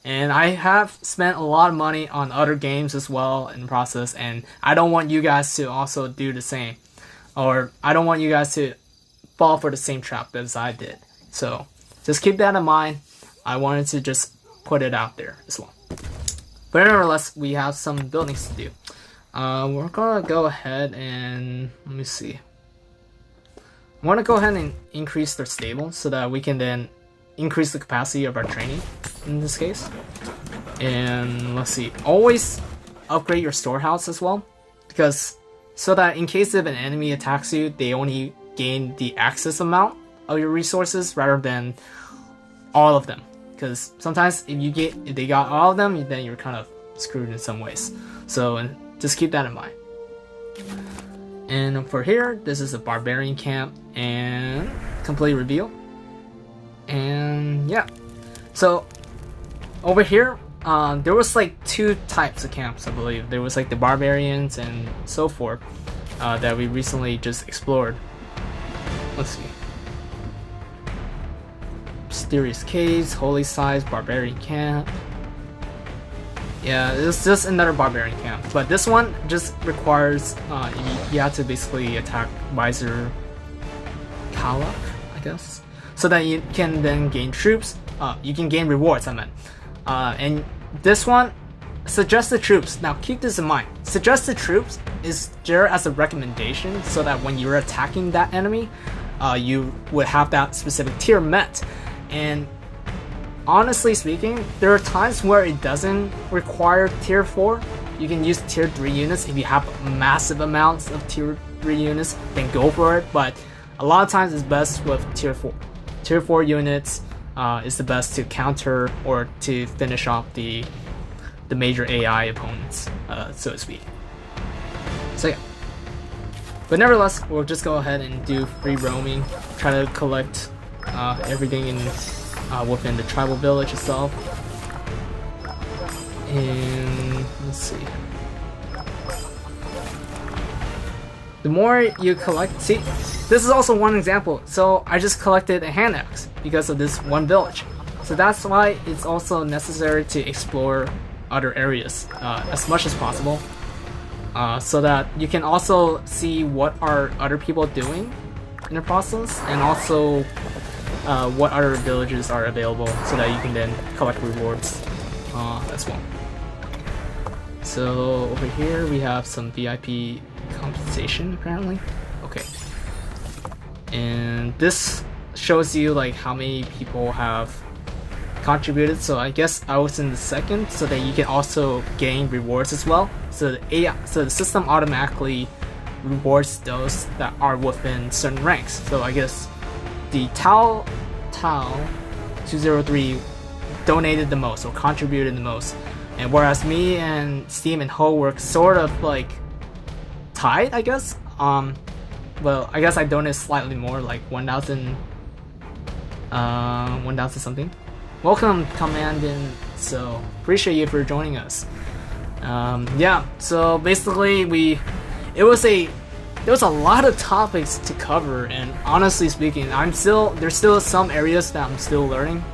And I have spent a lot of money on other games as well in the process, and I don't want you guys to also do the same. Or I don't want you guys to fall for the same trap as I did. So just keep that in mind. I wanted to just put it out there as well. But nevertheless, we have some buildings to do. We're gonna go ahead and, let me see. I want to go ahead and increase their stable so that we can then increase the capacity of our training in this case. And let's see, always upgrade your storehouse as well, because so that in case if an enemy attacks you, they only gain the access amount of your resources rather than all of them. Because sometimes if they got all of them, then you're kind of screwed in some ways. So just keep that in mind. And for here, this is a barbarian camp and complete reveal. And yeah, so over here, there was like two types of camps, I believe. There was like the barbarians and so forth that we recently just explored. Let's see. Mysterious Caves, Holy Size, Barbarian Camp. Yeah, it's just another barbarian camp. But this one just requires, you have to basically attack Visor Kalak, I guess. So that you can then gain troops. You can gain rewards, I meant. And this one, suggested troops. Now keep this in mind. Suggested troops is there as a recommendation so that when you're attacking that enemy, you would have that specific tier met. And honestly speaking, there are times where it doesn't require tier 4. You can use tier 3 units if you have massive amounts of tier 3 units, then go for it. But a lot of times it's best with tier 4. Tier 4 units is the best to counter or to finish off the major AI opponents, so to speak. So yeah. But nevertheless, we'll just go ahead and do free roaming, try to collect everything in within the tribal village itself. And let's see. The more you collect, see, this is also one example. So I just collected a hand axe because of this one village. So that's why it's also necessary to explore other areas as much as possible, so that you can also see what are other people doing in the process, and also what other villages are available, so that you can then collect rewards as well. So over here we have some VIP compensation apparently. Okay. And this shows you like how many people have contributed. So I guess I was in the second, so that you can also gain rewards as well. So the system automatically rewards those that are within certain ranks. So I guess the Tao 203 donated the most or contributed the most, and whereas me and Steam and Ho were sort of like tied, I guess. Well, I guess I donated slightly more, like 1,000 something. Welcome, Commandant. So appreciate you for joining us. Yeah. So basically, there was a lot of topics to cover, and honestly speaking, there's still some areas that I'm still learning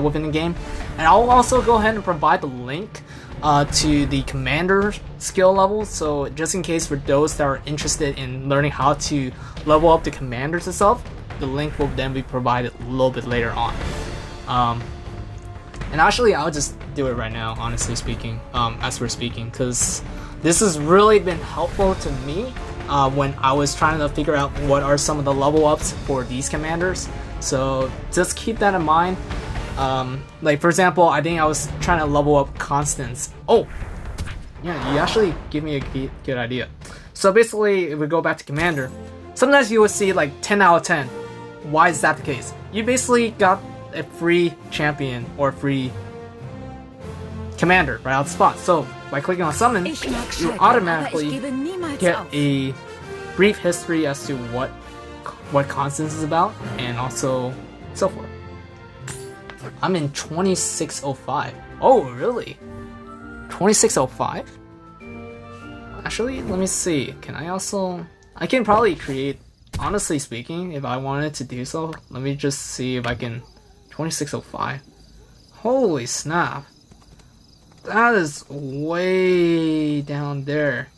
within the game, and I'll also go ahead and provide the link to the commander skill level. So just in case for those that are interested in learning how to level up the commanders itself, the link will then be provided a little bit later on. And actually, I'll just do it right now, honestly speaking, as we're speaking, because this has really been helpful to me when I was trying to figure out what are some of the level ups for these commanders. So just keep that in mind. Like for example, I think I was trying to level up Constance. Oh, yeah, you actually give me a good idea. So basically, if we go back to Commander, sometimes you will see like 10 out of 10. Why is that the case? You basically got a free champion or free commander right out the spot. So by clicking on summon, you automatically get a brief history as to what Constance is about, and also so forth. I'm in 2605. Oh, really? 2605? Actually, let me see. Can I also... I can probably create... Honestly speaking, if I wanted to do so, let me just see if I can... 2605. Holy snap. That is way down there.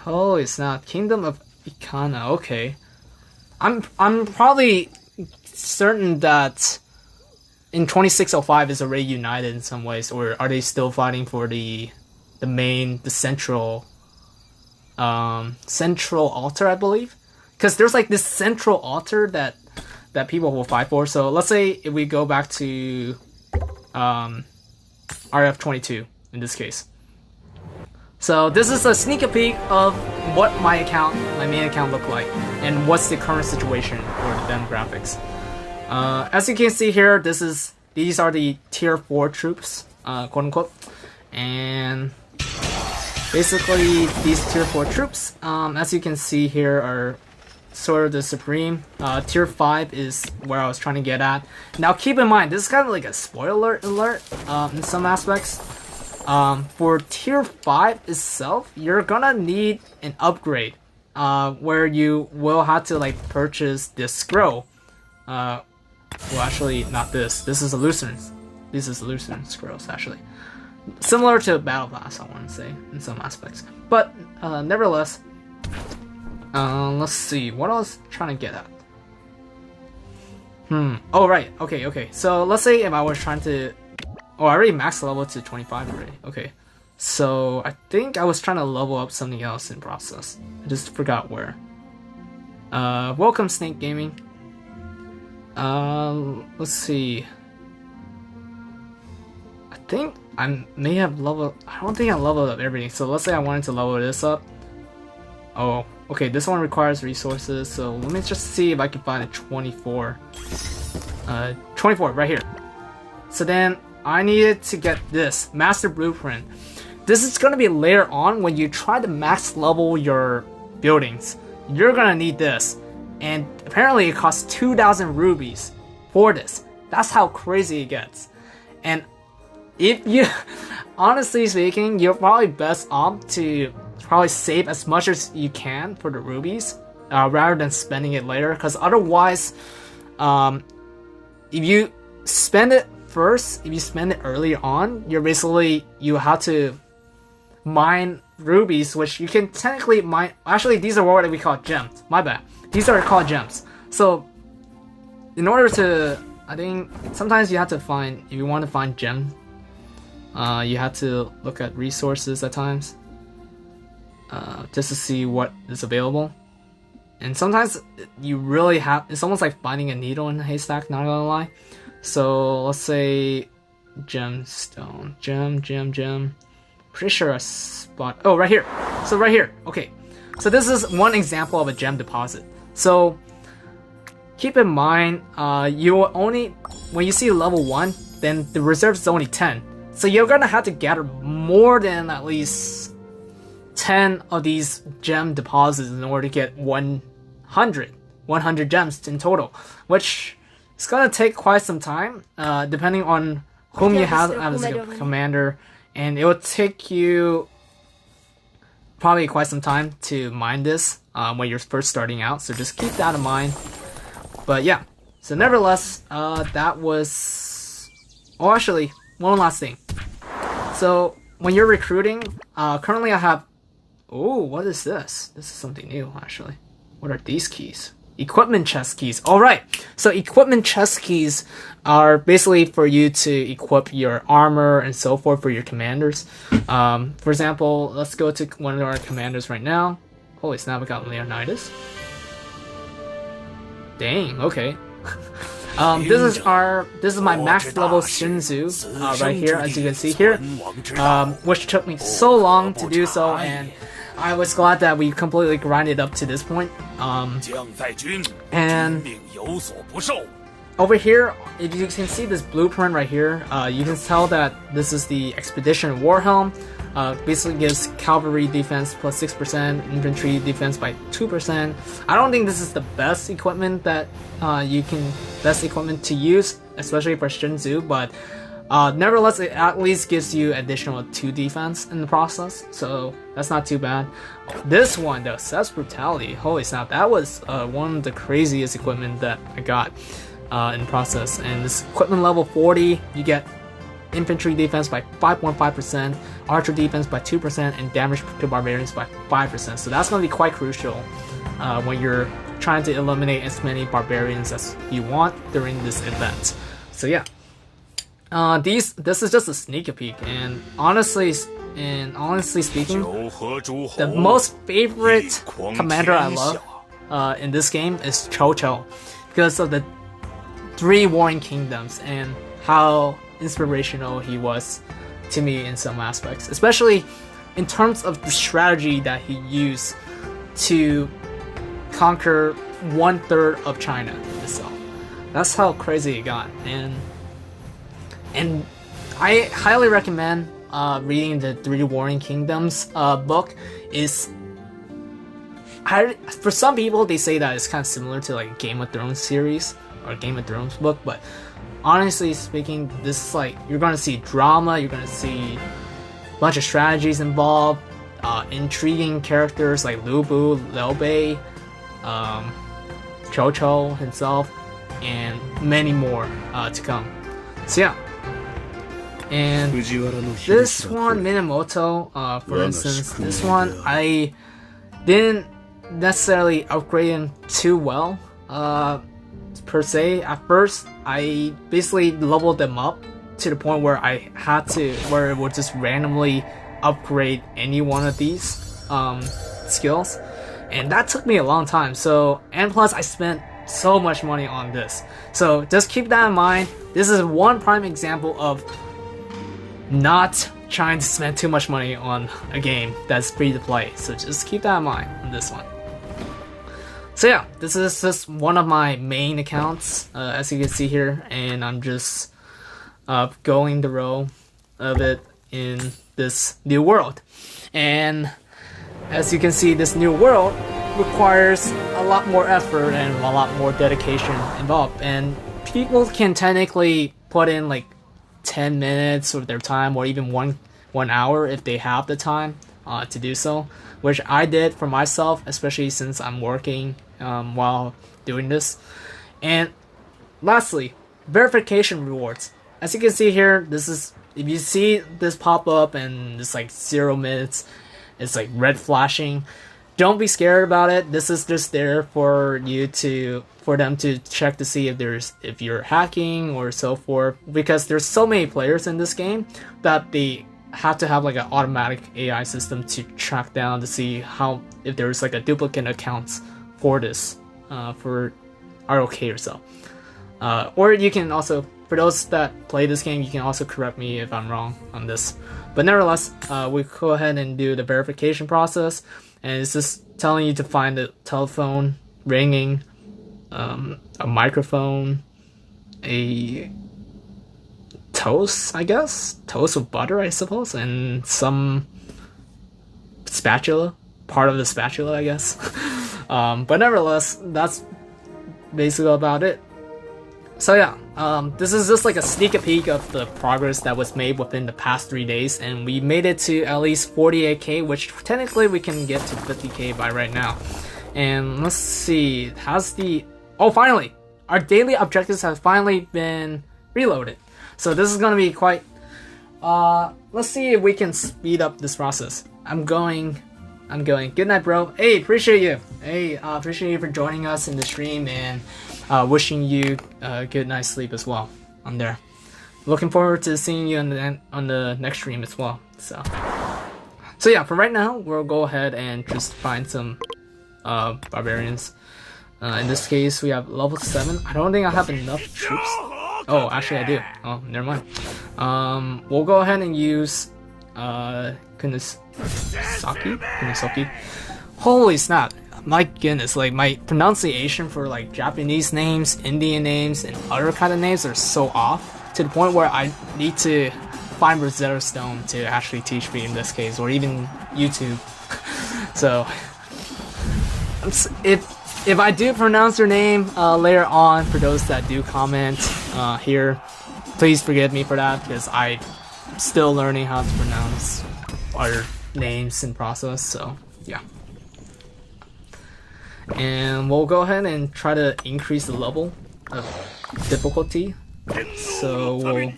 Holy snap. Kingdom of Ikana. Okay. I'm probably certain that in 2605 is already united in some ways, or are they still fighting for the central altar, I believe? Because there's like this central altar that people will fight for. So let's say if we go back to RF22 in this case. So this is a sneak peek of what my main account looked like, and what's the current situation for the demographics. As you can see here, these are the tier 4 troops, quote unquote, and basically these tier 4 troops, as you can see here, are sort of the supreme. Tier 5 is where I was trying to get at. Now keep in mind, this is kind of like a spoiler alert in some aspects. For tier 5 itself, you're gonna need an upgrade where you will have to like purchase this scroll. Well, actually not this. This is a Lucerne. This is Lucerne scrolls actually. Similar to Battle Pass, I want to say, in some aspects. But nevertheless, let's see. What I was trying to get at. Oh, right. Okay. So let's say if I was trying to... Oh, I already maxed level to 25 already. Okay. So I think I was trying to level up something else in process. I just forgot where. Welcome, Snake Gaming. Let's see. I think I may have leveled... I don't think I leveled up everything. So let's say I wanted to level this up. Oh, okay, this one requires resources, so let me just see if I can find a 24. 24, right here. So then, I needed to get this, Master Blueprint. This is gonna be later on when you try to max level your buildings. You're gonna need this. And apparently it costs 2,000 rubies for this. That's how crazy it gets. And if you, honestly speaking, you're probably best off to probably save as much as you can for the rubies rather than spending it later, because otherwise if you spend it first, if you spend it early on, you have to mine rubies, which you can technically mine. Actually, these are what we call gems. My bad. These are called gems. So in order to, I think sometimes you have to find, if you want to find gems, you have to look at resources at times. Just to see what is available. And sometimes you really have, it's almost like finding a needle in a haystack, not gonna lie. So let's say gemstone, gem. Pretty sure I spot, oh, right here. So right here, okay. So this is one example of a gem deposit. So keep in mind, you will only, when you see level 1, then the reserve is only 10. So you're gonna have to gather more than at least 10 of these gem deposits in order to get 100 gems in total, which is gonna take quite some time, depending on whom you have as a commander, and it will take you probably quite some time to mine this when you're first starting out, so just keep that in mind. But yeah, so nevertheless, that was... Oh, actually, one last thing. So when you're recruiting, currently I have... Oh, what is this? This is something new, actually. What are these keys? Equipment chest keys. Alright, so equipment chest keys are basically for you to equip your armor and so forth for your commanders. For example, let's go to one of our commanders right now. Holy snap, we got Leonidas. Dang, okay. This is my max level Shinzu right here, as you can see here, which took me so long to do so, and I was glad that we completely grinded up to this point. And over here, if you can see this blueprint right here, you can tell that this is the Expedition Warhelm. Basically gives cavalry defense plus 6%, infantry defense by 2%. I don't think this is the best equipment that best equipment to use, especially for Shinzu, but nevertheless, it at least gives you additional 2 defense in the process, so that's not too bad. This one, though, Cess Brutality, holy snap, that was one of the craziest equipment that I got in the process. And this equipment level 40, you get infantry defense by 5.5%, archer defense by 2%, and damage to barbarians by 5%. So that's going to be quite crucial when you're trying to eliminate as many barbarians as you want during this event. So yeah, this is just a sneak peek, and honestly speaking, the most favorite commander I love in this game is Cho, because of the 3 Warring Kingdoms and how inspirational he was to me in some aspects, especially in terms of the strategy that he used to conquer 1/3 of China itself. That's how crazy it got, and I highly recommend reading the 3 Warring Kingdoms book. For some people, they say that it's kind of similar to like Game of Thrones series or Game of Thrones book, but honestly speaking, this is like, you're gonna see drama, you're gonna see a bunch of strategies involved, intriguing characters like Lu Bu, Liu Bei, Cho himself, and many more to come. So yeah. And this one, Minamoto, for instance, this one, I didn't necessarily upgrade him too well, per se. At first, I basically leveled them up to the point where where it would just randomly upgrade any one of these skills, and that took me a long time. So, and plus I spent so much money on this. So just keep that in mind. This is one prime example of not trying to spend too much money on a game that's free to play. So just keep that in mind on this one. So yeah, this is just one of my main accounts, as you can see here, and I'm just going the role of it in this new world. And as you can see, this new world requires a lot more effort and a lot more dedication involved, and people can technically put in like 10 minutes of their time, or even one hour if they have the time to do so, which I did for myself, especially since I'm working while doing this. And lastly, verification rewards. As you can see here, this is, if you see this pop up and it's like 0 minutes, it's like red flashing, don't be scared about it. This is just there for them to check to see if you're hacking or so forth, because there's so many players in this game that they have to have like an automatic AI system to track down to see if there's like a duplicate accounts for this for ROK or so. Or you can also, for those that play this game, you can also correct me if I'm wrong on this. But nevertheless, we go ahead and do the verification process, and it's just telling you to find the telephone ringing, a microphone, a toast, I guess? Toast with butter, I suppose, and some spatula, part of the spatula, I guess. But nevertheless, that's basically about it. So yeah, this is just like a sneak peek of the progress that was made within the past 3 days, and we made it to at least 48k, which technically we can get to 50k by right now. And let's see, finally, our daily objectives have finally been reloaded. So this is gonna be quite, let's see if we can speed up this process. I'm going. Good night, bro. Hey, appreciate you. Hey, appreciate you for joining us in the stream, and wishing you a good night's sleep as well on there. Looking forward to seeing you on the next stream as well. So yeah, for right now, we'll go ahead and just find some barbarians. In this case, we have level 7. I don't think I have enough troops. Oh, actually I do. Oh, never mind. We'll go ahead and use Kunisaki. Holy snap! My goodness, like my pronunciation for like Japanese names, Indian names, and other kind of names are so off to the point where I need to find Rosetta Stone to actually teach me in this case, or even YouTube. So if I do pronounce your name later on, for those that do comment here, please forgive me for that, because I'm still learning how to pronounce other names in process. So yeah. And we'll go ahead and try to increase the level of difficulty. So I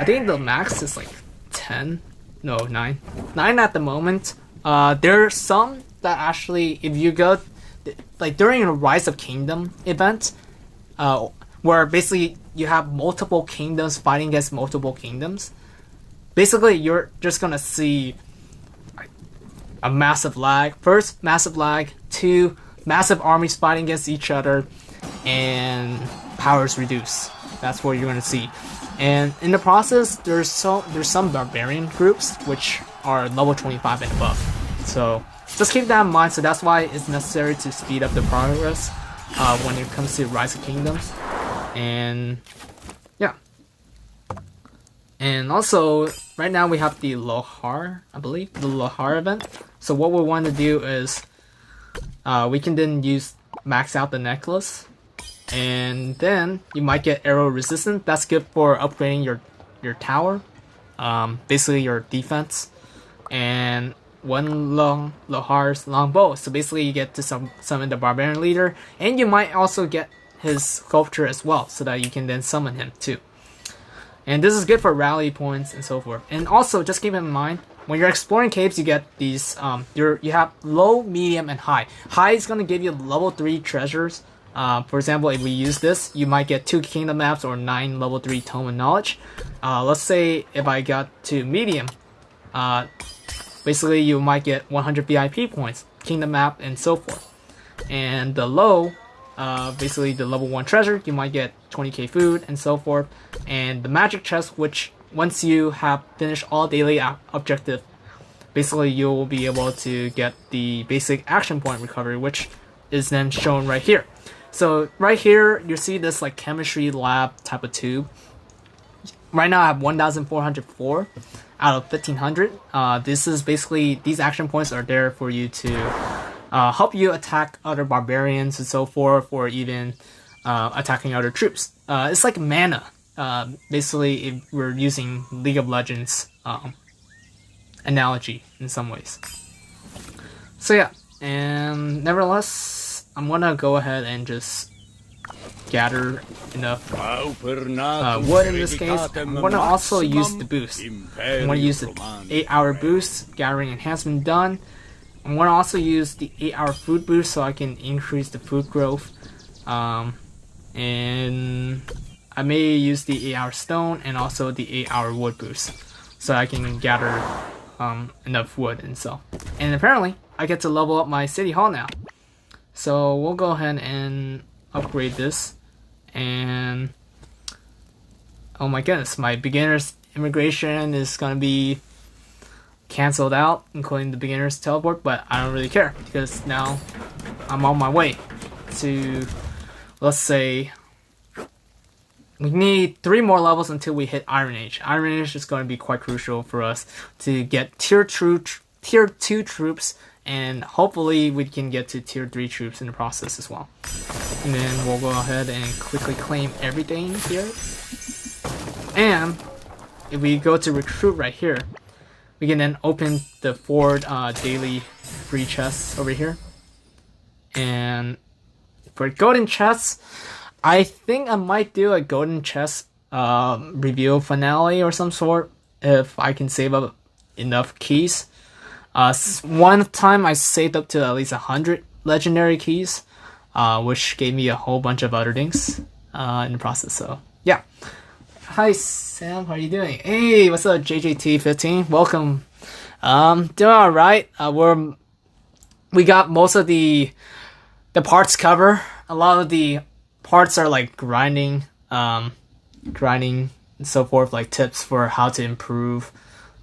think the max is like 10. No, 9. 9 at the moment. There are some that actually, if you go like during a Rise of Kingdom event, where basically you have multiple kingdoms fighting against multiple kingdoms, basically you're just gonna see a massive lag. First, massive lag. 2, massive armies fighting against each other, and powers reduce. That's what you're gonna see. And in the process, there's some barbarian groups which are level 25 and above. So just keep that in mind. So that's why it's necessary to speed up the progress when it comes to Rise of Kingdoms. And yeah. And also, right now we have the Lohar, I believe, the Lohar event. So what we want to do is we can then max out the necklace, and then you might get arrow resistant. That's good for upgrading your tower, basically your defense, and one Lohar's longbow. So basically you get to summon the barbarian leader, and you might also get his sculpture as well, so that you can then summon him too. And this is good for rally points and so forth. And also, just keep in mind, when you're exploring caves, you get these, you have low, medium, and high. High is going to give you level 3 treasures. For example, if we use this, you might get 2 kingdom maps or 9 level 3 Tome of Knowledge. Let's say if I got to medium, basically you might get 100 VIP points, kingdom map, and so forth. And the low, basically the level 1 treasure, you might get 20k food and so forth. And the magic chest, which once you have finished all daily objective, basically you will be able to get the basic action point recovery, which is then shown right here. So right here you see this like chemistry lab type of tube. Right now I have 1404 out of 1500. This is basically, these action points are there for you to help you attack other barbarians and so forth, or even attacking other troops. It's like mana. Basically, if we're using League of Legends analogy in some ways. So yeah, and nevertheless, I'm gonna go ahead and just gather enough wood in this case. I'm gonna also use the boost. I'm gonna use the 8-hour boost, gathering enhancement done. I'm gonna also use the 8-hour food boost so I can increase the food growth. And I may use the 8-hour stone and also the 8-hour wood boost, so I can gather enough wood and so. And apparently, I get to level up my city hall now. So we'll go ahead and upgrade this. And oh my goodness, my beginner's immigration is gonna be cancelled out, including the beginner's teleport, but I don't really care because now I'm on my way to, let's say, we need 3 more levels until we hit Iron Age. Iron Age is going to be quite crucial for us to get tier 2 troops, and hopefully we can get to tier 3 troops in the process as well. And then we'll go ahead and quickly claim everything here. And if we go to recruit right here, we can then open the 4 daily free chests over here. And for golden chests, I think I might do a golden chest reveal finale or some sort if I can save up enough keys. One time I saved up to at least 100 legendary keys, which gave me a whole bunch of other things in the process. So yeah. Hi Sam, how are you doing? Hey, what's up JJT15? Welcome. Doing alright. We got most of the the parts cover. A lot of the parts are like grinding and so forth, like tips for how to improve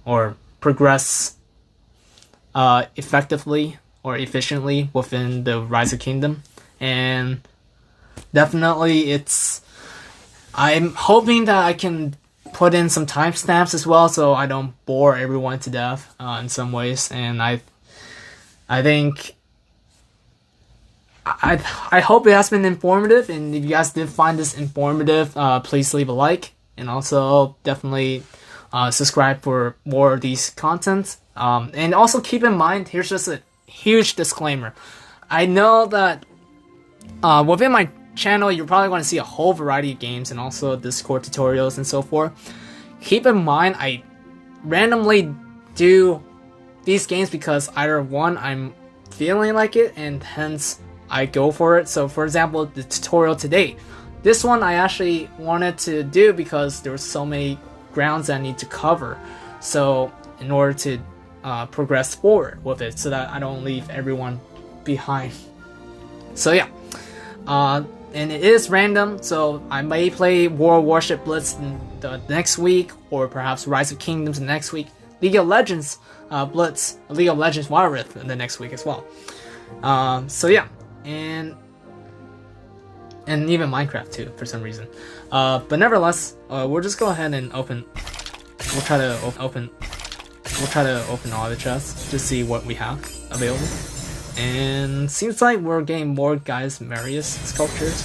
or progress effectively or efficiently within the Rise of Kingdom. And definitely I'm hoping that I can put in some timestamps as well, so I don't bore everyone to death in some ways. And I think I hope it has been informative, and if you guys did find this informative, please leave a like, and also definitely subscribe for more of these contents. And also keep in mind, here's just a huge disclaimer. I know that within my channel, you're probably going to see a whole variety of games and also Discord tutorials and so forth. Keep in mind, I randomly do these games because either one, I'm feeling like it, and hence I go for it. So for example, the tutorial today, this one I actually wanted to do because there were so many grounds that I need to cover, so in order to progress forward with it, so that I don't leave everyone behind. So yeah, and it is random, so I may play War Warship Blitz the next week, or perhaps Rise of Kingdoms the next week, League of Legends Blitz, League of Legends Wild Rift the next week as well. So yeah, and even Minecraft too for some reason. But nevertheless, we'll just go ahead and open. We'll try to open all the chests to see what we have available. And seems like we're getting more Gaius Marius sculptures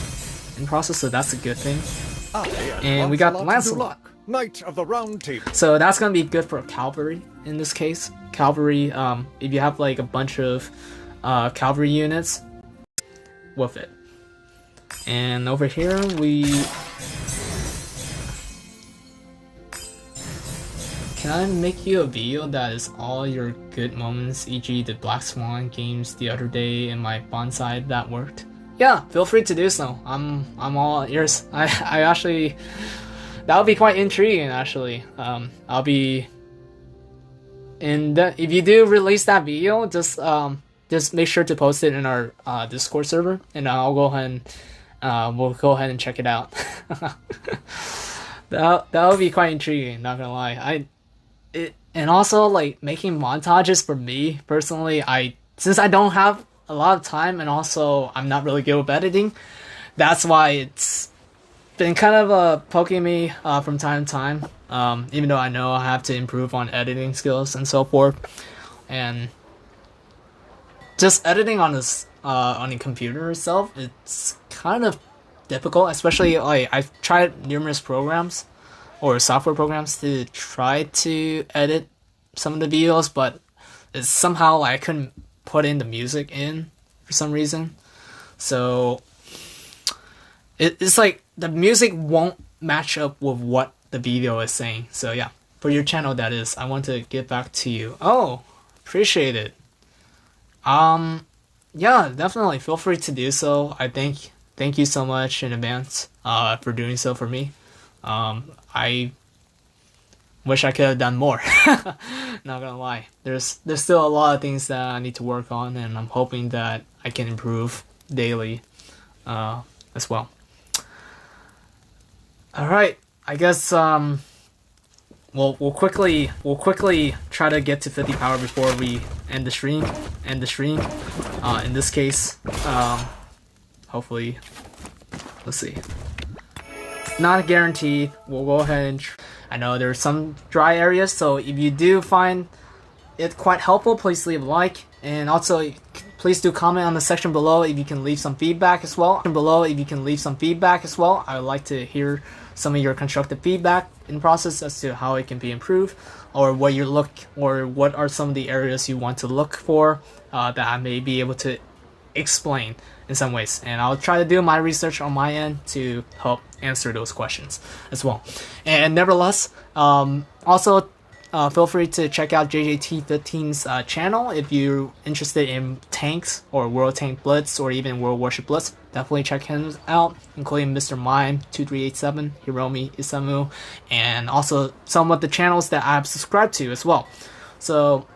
in process, so that's a good thing. And we got Lancelot, Knight of the Round Table. so that's gonna be good for cavalry in this case. Cavalry, if you have like a bunch of cavalry units with it. And over here can I make you a video that is all your good moments, e.g. the Black Swan games the other day and my bonsai that worked? Yeah, feel free to do so. I'm all ears. I actually, that would be quite intriguing actually. I'll be if you do release that video, just make sure to post it in our Discord server, and I'll go ahead and we'll go ahead and check it out. that would be quite intriguing, not gonna lie. And also like making montages for me personally, since I don't have a lot of time and also I'm not really good with editing, that's why it's been kind of poking me from time to time, even though I know I have to improve on editing skills and so forth. And just editing on a computer itself, it's kind of difficult, especially like I've tried numerous programs or software programs to try to edit some of the videos, but it's somehow like I couldn't put in the music in for some reason. So it's like the music won't match up with what the video is saying. So yeah, for your channel that is, I want to get back to you. Oh, appreciate it. Yeah, definitely feel free to do so. I thank you so much in advance for doing so for me. I wish I could have done more. Not gonna lie, there's still a lot of things that I need to work on, and I'm hoping that I can improve daily as well. All right, I guess we'll quickly try to get to 50 power before we end the stream. In this case, hopefully, let's see. Not guaranteed. We'll go ahead and I know there's some dry areas, so if you do find it quite helpful, please leave a like, and also please do comment on the section below if you can leave some feedback as well. I would like to hear some of your constructive feedback in the process as to how it can be improved, or what are some of the areas you want to look for that I may be able to explain in some ways, and I'll try to do my research on my end to help answer those questions as well. And nevertheless, also feel free to check out JJT15's channel if you're interested in tanks or World Tank Blitz or even World Warship Blitz. Definitely check him out, including Mr. Mime 2387, Hiromi Isamu, and also some of the channels that I've subscribed to as well. So,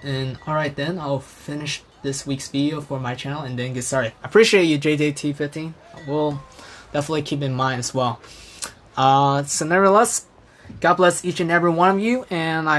and alright then, I'll finish this week's video for my channel and then get started. I appreciate you, JJT15. We'll definitely keep in mind as well. So nevertheless, God bless each and every one of you, and I